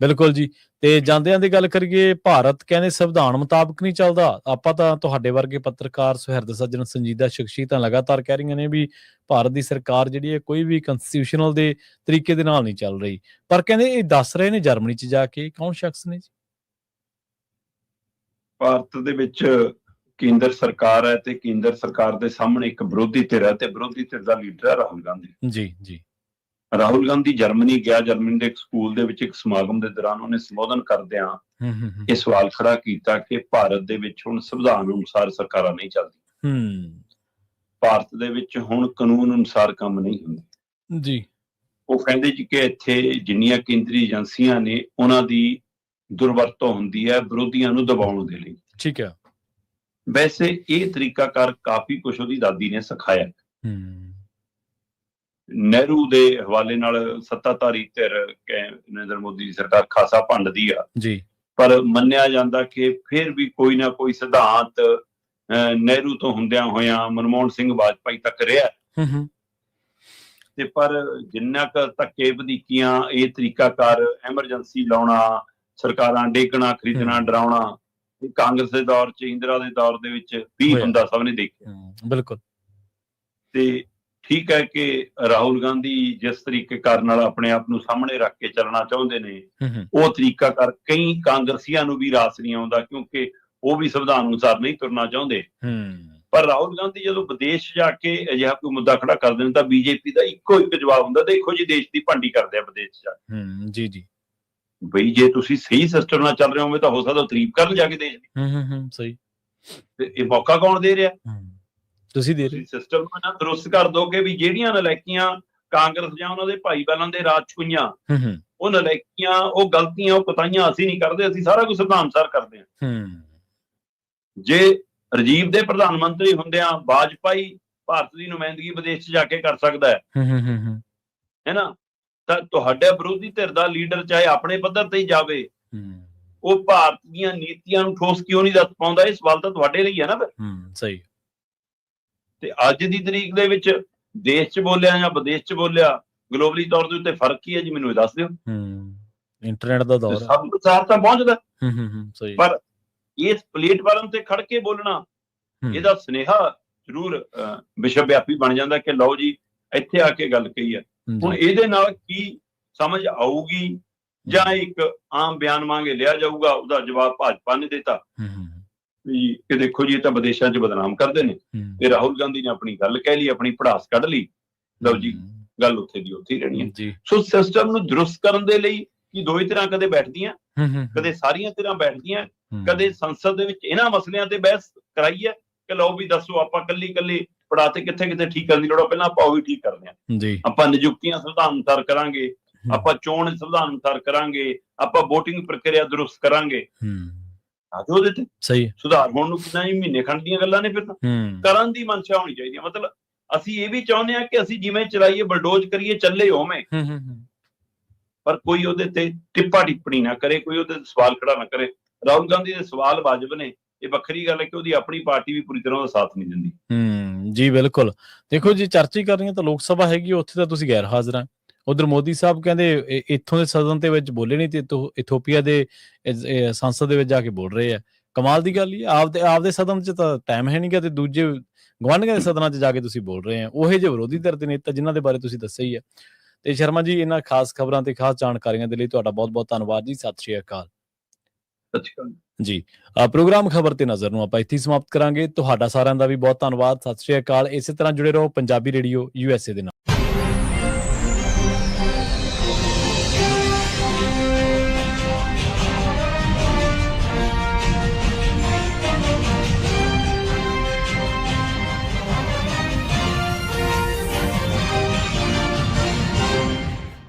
ਬਿਲਕੁਲ ਜੀ। ਤੇ ਜਾਂਦਿਆਂ ਦੀ ਗੱਲ ਕਰੀਏ, ਭਾਰਤ ਕਹਿੰਦੇ ਸੰਵਿਧਾਨ ਮੁਤਾਬਕ ਨਹੀਂ ਚੱਲਦਾ। ਆਪਾਂ ਤਾਂ ਤੁਹਾਡੇ ਵਰਗੇ ਪੱਤਰਕਾਰ, ਸੁਹਿਰਦ ਸੱਜਣ, ਸੰਜੀਦਾ ਸ਼ਖਸੀਅਤਾਂ ਲਗਾਤਾਰ ਕਹਿ ਰਹੀਆਂ ਨੇ ਵੀ ਭਾਰਤ ਦੀ ਸਰਕਾਰ ਜਿਹੜੀ ਹੈ ਕੋਈ ਵੀ ਕੰਸਟੀਟਿਊਸ਼ਨਲ ਦੇ ਤਰੀਕੇ ਦੇ ਨਾਲ ਨਹੀਂ ਚੱਲ ਰਹੀ। ਪਰ ਕਹਿੰਦੇ ਇਹ ਦੱਸ ਰਹੇ ਨੇ ਜਰਮਨੀ ਚ ਜਾ ਕੇ, ਕੌਣ ਸ਼ਖਸ ਨੇ ਜੀ? ਭਾਰਤ ਦੇ ਵਿੱਚ ਕੇਂਦਰ ਸਰਕਾਰ ਹੈ ਤੇ ਕੇਂਦਰ ਸਰਕਾਰ ਦੇ ਸਾਹਮਣੇ ਇੱਕ ਵਿਰੋਧੀ ਧਿਰ ਹੈ, ਤੇ ਵਿਰੋਧੀ ਧਿਰ ਦਾ ਲੀਡਰ ਹੈ ਰਾਹੁਲ ਗਾਂਧੀ ਜੀ। ਜੀ ਰਾਹੁਲ ਗਾਂਧੀ ਜਰਮਨੀ ਗਿਆ। ਜਰਮਨੀ ਦੇ ਇੱਕ ਸਕੂਲ ਦੇ ਵਿੱਚ ਇੱਕ ਸਮਾਗਮ ਦੇ ਦੌਰਾਨ ਉਹਨੇ ਸੰਬੋਧਨ ਕਰਦਿਆਂ ਇਹ ਸਵਾਲ ਖੜਾ ਕੀਤਾ ਕਿ ਭਾਰਤ ਦੇ ਵਿੱਚ ਹੁਣ ਸੰਵਿਧਾਨ ਅਨੁਸਾਰ ਸਰਕਾਰਾਂ ਨਹੀਂ ਚੱਲਦੀਆਂ, ਭਾਰਤ ਦੇ ਵਿੱਚ ਹੁਣ ਕਾਨੂੰਨ ਅਨੁਸਾਰ ਕੰਮ ਨਹੀਂ ਹੁੰਦਾ ਜੀ। ਉਹ ਕਹਿੰਦੇ ਜੀ ਕਿ ਇੱਥੇ ਜਿੰਨੀਆਂ ਕੇਂਦਰੀ ਏਜੰਸੀਆਂ ਨੇ ਉਹਨਾਂ ਦੀ ਦੁਰਵਰਤੋਂ ਹੁੰਦੀ ਹੈ ਵਿਰੋਧੀਆਂ ਨੂੰ ਦਬਾਉਣ ਦੇ ਲਈ। ਠੀਕ ਹੈ। ਵੈਸੇ ਇਹ ਤਰੀਕਾਕਾਰ ਕਾਫੀ ਕੁਛ ਉਹਦੀ ਦਾਦੀ ਨੇ ਸਿਖਾਇਆ। ਨਹਿਰੂ ਦੇ ਹਵਾਲੇ ਨਾਲ ਸੱਤਾਧਾਰੀ ਧਿਰ ਨਰਿੰਦਰ ਮੋਦੀ ਦੀ ਸਰਕਾਰ ਖਾਸਾ ਭੰਡਦੀ ਆ ਜੀ, ਪਰ ਮੰਨਿਆ ਜਾਂਦਾ ਕਿ ਫਿਰ ਵੀ ਕੋਈ ਨਾ ਕੋਈ ਸਿਧਾਂਤ ਨਹਿਰੂ ਤੋਂ ਹੁੰਦਿਆਂ ਹੋਇਆਂ ਮਨਮੋਹਨ ਸਿੰਘ ਵਾਜਪਾਈ ਤੱਕ ਰਿਹਾ। ਤੇ ਪਰ ਜਿੰਨਾ ਕੁ ਧੱਕੇ ਵਧੀਕੀਆਂ, ਇਹ ਤਰੀਕਾਕਾਰ ਐਮਰਜੈਂਸੀ ਲਾਉਣਾ, ਸਰਕਾਰਾਂ ਡੇਗਣਾ, ਖਰੀਦਣਾ, ਡਰਾਉਣਾ, ਇਹ ਕਾਂਗਰਸ ਦੇ ਦੌਰ 'ਚ, ਇੰਦਰਾ ਦੇ ਦੌਰ ਦੇ ਵਿੱਚ ਵੀ ਹੋਇਆ। ਹੁੰਦਾ, ਸਭ ਨੇ ਦੇਖਿਆ। ਬਿਲਕੁਲ। ਤੇ ਠੀਕ ਹੈ ਕਿ ਰਾਹੁਲ ਗਾਂਧੀ ਜਿਸ ਤਰੀਕੇ ਕਾਰਨ ਨਾਲ ਆਪਣੇ ਆਪ ਨੂੰ ਸਾਹਮਣੇ ਰੱਖ ਕੇ ਚੱਲਣਾ ਚਾਹੁੰਦੇ ਨੇ, ਉਹ ਤਰੀਕਾ ਕਰ ਕਈ ਕਾਂਗਰਸੀਆਂ ਨੂੰ ਵੀ ਰਾਸ ਨਹੀਂ ਆਉਂਦਾ, ਕਿਉਂਕਿ ਉਹ ਵੀ ਸੰਵਿਧਾਨ ਅਨੁਸਾਰ ਨਹੀਂ ਤੁਰਨਾ ਚਾਹੁੰਦੇ। ਪਰ ਰਾਹੁਲ ਗਾਂਧੀ ਜਦੋਂ ਵਿਦੇਸ਼ ਜਾ ਕੇ ਅਜਿਹਾ ਕੋਈ ਮੁੱਦਾ ਖੜਾ ਕਰਦੇ ਨੇ ਤਾਂ ਬੀਜੇਪੀ ਦਾ ਇੱਕੋ ਇੱਕ ਜਵਾਬ ਹੁੰਦਾ, ਦੇਖੋ ਜੀ ਦੇਸ਼ ਦੀ ਭੰਡੀ ਕਰਦੇ ਆ ਵਿਦੇਸ਼ ਜਾ ਕੇ। ਜੀ ਜੀ। ਬਈ ਜੇ ਤੁਸੀਂ ਸਹੀ ਸਿਸਟਮ ਨਾਲ ਚੱਲ ਰਹੇ ਹੋਵੇ ਤਾਂ ਹੋ ਸਕਦਾ ਤਾਰੀਫ ਕਰਨ ਜਾ ਕੇ ਦੇਸ਼ ਦੀ। ਸਹੀ। ਤੇ ਇਹ ਮੌਕਾ ਕੌਣ ਦੇ ਰਿਹਾ? ਤੁਸੀਂ ਦੇ ਰਹੇ। ਸਿਸਟਮ ਨੂੰ ਨਾ ਦਰੁਸਤ ਕਰ ਦੋਗੇ ਵੀ ਜਿਹੜੀਆਂ ਨਲਾਇਕੀਆਂ ਕਾਂਗਰਸ ਜਾਂ ਉਹਨਾਂ ਦੇ ਭਾਈ ਬਹਿਨਾਂ ਦੇ ਰਾਜ ਚ ਹੋਈਆਂ, ਉਹ ਨਲਾਇਕੀਆਂ, ਉਹ ਗਲਤੀਆਂ, ਉਹ ਕੁਤਾਹੀਆਂ ਅਸੀਂ ਨਹੀਂ ਕਰਦੇ, ਅਸੀਂ ਸਾਰਾ ਕੁਝ ਸੰਵਿਧਾਨ ਅਨੁਸਾਰ ਕਰਦੇ ਹਾਂ। ਜੇ ਰਾਜੀਵ ਦੇ ਪ੍ਰਧਾਨ ਮੰਤਰੀ ਹੁੰਦਿਆਂ ਵਾਜਪਾਈ ਭਾਰਤ ਦੀ ਨੁਮਾਇੰਦਗੀ ਵਿਦੇਸ਼ 'ਚ ਜਾ ਕੇ ਕਰ ਸਕਦਾ ਹੈ ਨਾ, ਤਾਂ ਤੁਹਾਡੇ ਵਿਰੋਧੀ ਧਿਰ ਦਾ ਲੀਡਰ ਚਾਹੇ ਆਪਣੇ ਪੱਧਰ ਤੇ ਹੀ ਜਾਵੇ, ਉਹ ਭਾਰਤ ਦੀਆਂ ਨੀਤੀਆਂ ਨੂੰ ਠੋਸ ਕਿਉਂ ਨਹੀਂ ਦੱਸ ਪਾਉਂਦਾ? ਇਹ ਸਵਾਲ ਤਾਂ ਤੁਹਾਡੇ ਲਈ ਹੈ ਨਾ ਫਿਰ। ਸਹੀ। ਤੇ ਅੱਜ ਦੀ ਤਰੀਕ ਦੇ ਵਿੱਚ ਦੇਸ਼ 'ਚ ਬੋਲਿਆ ਜਾਂ ਵਿਦੇਸ਼ 'ਚ ਬੋਲਿਆ, ਗਲੋਬਲੀ ਤੌਰ ਦੇ ਉੱਤੇ ਫਰਕ ਕੀ ਹੈ ਜੀ? ਮੈਨੂੰ ਇਹ ਦੱਸ ਦਿਓ। ਇੰਟਰਨੈਟ ਦਾ ਦੌਰ ਸਭ ਅਨੁਸਾਰ ਤਾਂ ਪਹੁੰਚਦਾ, ਸਹੀ, ਪਰ ਇਸ ਪਲੇਟਫਾਰਮ ਤੇ ਖੜ ਕੇ ਬੋਲਣਾ, ਇਹਦਾ ਸੁਨੇਹਾ ਜ਼ਰੂਰ ਵਿਸ਼ਵ ਵਿਆਪੀ ਬਣ ਜਾਂਦਾ ਕਿ ਲਓ ਜੀ ਇੱਥੇ ਆ ਕੇ ਗੱਲ ਕਹੀ ਹੈ। ਹੁਣ ਇਹਦੇ ਨਾਲ ਕੀ ਸਮਝ ਆਊਗੀ, ਜਾਂ ਇੱਕ ਆਮ ਬਿਆਨ ਮੰਗੇ ਲਿਆ ਜਾਊਗਾ, ਉਹਦਾ ਜਵਾਬ ਭਾਜਪਾ ਨੇ ਦਿੱਤਾ ਵੀ ਕਿ ਦੇਖੋ ਜੀ ਇਹ ਤਾਂ ਵਿਦੇਸ਼ਾਂ 'ਚ ਬਦਨਾਮ ਕਰਦੇ ਨੇ, ਤੇ ਰਾਹੁਲ ਗਾਂਧੀ ਨੇ ਆਪਣੀ ਗੱਲ ਕਹਿ ਲਈ, ਆਪਣੀ ਭੜਾਸ ਕੱਢ ਲਈ, ਲਓ ਜੀ ਗੱਲ ਉੱਥੇ ਦੀ ਉੱਥੇ ਹੀ ਰਹਿਣੀ ਹੈ। ਸੋ ਸਿਸਟਮ ਨੂੰ ਦਰੁਸਤ ਕਰਨ ਦੇ ਲਈ ਕੀ ਦੋ ਹੀ ਧਿਰਾਂ ਕਦੇ ਬੈਠਦੀਆਂ, ਕਦੇ ਸਾਰੀਆਂ ਧਿਰਾਂ ਬੈਠਦੀਆਂ, ਕਦੇ ਸੰਸਦ ਦੇ ਵਿੱਚ ਇਹਨਾਂ ਮਸਲਿਆਂ ਤੇ ਬਹਿਸ ਕਰਾਈ ਹੈ ਕਿ ਲਓ ਵੀ ਦੱਸੋ ਆਪਾਂ ਕੱਲੀ ਪੜਾ ਤੇ ਕਿੱਥੇ ਠੀਕ ਕਰਨ ਦੀ ਲੋੜ, ਪਹਿਲਾਂ ਆਪਾਂ ਉਹ ਵੀ ਠੀਕ ਕਰਦੇ ਹਾਂ। ਆਪਾਂ ਨਿਯੁਕਤੀਆਂ ਸੰਵਿਧਾਨ ਅਨੁਸਾਰ ਕਰਾਂਗੇ, ਆਪਾਂ ਚੋਣ ਸੰਵਿਧਾਨ ਅਨੁਸਾਰ ਕਰਾਂਗੇ, ਆਪਾਂ VOTING ਪ੍ਰਕਿਰਿਆ ਦਰੁਸਤ ਕਰਾਂਗੇ। ਉਹਦੇ ਤੇ ਸਹੀ ਸੁਧਾਰ ਹੋਣ ਨੂੰ ਕਿੰਨਾ ਹੀ ਮਹੀਨੇ ਖੰਡ ਦੀਆਂ ਗੱਲਾਂ ਨੇ, ਫਿਰ ਤਾਂ ਕਰਨ ਦੀ ਮਨਸ਼ਾ ਹੋਣੀ ਚਾਹੀਦੀ ਹੈ। ਮਤਲਬ ਅਸੀਂ ਇਹ ਵੀ ਚਾਹੁੰਦੇ ਹਾਂ ਕਿ ਅਸੀਂ ਜਿਵੇਂ ਚਲਾਈਏ, ਬਲਡੋਜ਼ ਕਰੀਏ, ਚੱਲੇ ਹੋਵੇਂ, ਪਰ ਕੋਈ ਉਹਦੇ ਤੇ ਟਿੱਪਾ ਟਿੱਪਣੀ ਨਾ ਕਰੇ, ਕੋਈ ਉਹਦੇ ਤੇ ਸਵਾਲ ਖੜਾ ਨਾ ਕਰੇ। ਰਾਹੁਲ ਗਾਂਧੀ ਦੇ ਸਵਾਲ ਵਾਜਬ ਨੇ, ਇਹ ਵੱਖਰੀ ਗੱਲ ਹੈ ਕਿ ਉਹਦੀ ਆਪਣੀ ਪਾਰਟੀ ਵੀ ਪੂਰੀ ਤਰ੍ਹਾਂ ਦਾ ਸਾਥ ਨਹੀਂ ਦਿੰਦੀ। ਜੀ ਬਿਲਕੁਲ। ਦੇਖੋ ਜੀ, ਚਰਚਾ ਕਰ ਰਹੀਆਂ ਤਾਂ ਲੋਕ ਸਭਾ ਹੈਗੀ, ਉੱਥੇ ਤਾਂ ਤੁਸੀਂ ਗੈਰ ਹਾਜ਼ਰ ਆ। ਉਧਰ ਮੋਦੀ ਸਾਹਿਬ ਕਹਿੰਦੇ ਇੱਥੋਂ ਦੇ ਸਦਨ ਦੇ ਵਿੱਚ ਬੋਲੇ ਨਹੀਂ, ਤੇ ਇਥੋਪੀਆ ਦੇ ਸੰਸਦ ਦੇ ਵਿੱਚ ਜਾ ਕੇ ਬੋਲ ਰਹੇ ਆ। ਕਮਾਲ ਦੀ ਗੱਲ ਹੀ ਆਪਦੇ ਸਦਨ 'ਚ ਤਾਂ ਟਾਈਮ ਹੈ ਨਹੀਂ ਗਾ, ਤੇ ਦੂਜੇ ਗੁਆਂਢੀਆਂ ਦੇ ਸਦਨਾਂ 'ਚ ਜਾ ਕੇ ਤੁਸੀਂ ਬੋਲ ਰਹੇ ਆ। ਉਹੇ ਜਿਹੇ ਵਿਰੋਧੀ ਧਿਰ ਦੇ ਨੇਤਾ ਜਿਨ੍ਹਾਂ ਦੇ ਬਾਰੇ ਤੁਸੀਂ ਦੱਸਿਆ ਹੀ ਹੈ। ਤੇ ਸ਼ਰਮਾ ਜੀ, ਇਹਨਾਂ ਖਾਸ ਖਬਰਾਂ ਤੇ ਖਾਸ ਜਾਣਕਾਰੀਆਂ ਦੇ ਲਈ ਤੁਹਾਡਾ ਬਹੁਤ ਬਹੁਤ ਧੰਨਵਾਦ ਜੀ। ਸਤਿ ਸ਼੍ਰੀ ਅਕਾਲ ਜੀ। ਪ੍ਰੋਗਰਾਮ ਖਬਰ ਤੇ ਨਜ਼ਰ ਨੂੰ ਆਪਾਂ ਇੱਥੇ ਸਮਾਪਤ ਕਰਾਂਗੇ। ਤੁਹਾਡਾ ਸਾਰਿਆਂ ਦਾ ਵੀ ਬਹੁਤ ਧੰਨਵਾਦ। ਸਤਿ ਸ਼੍ਰੀ ਅਕਾਲ। ਇਸੇ ਤਰ੍ਹਾਂ ਜੁੜੇ ਰਹੋ ਪੰਜਾਬੀ ਰੇਡੀਓ USA ਦੇ ਨਾਲ।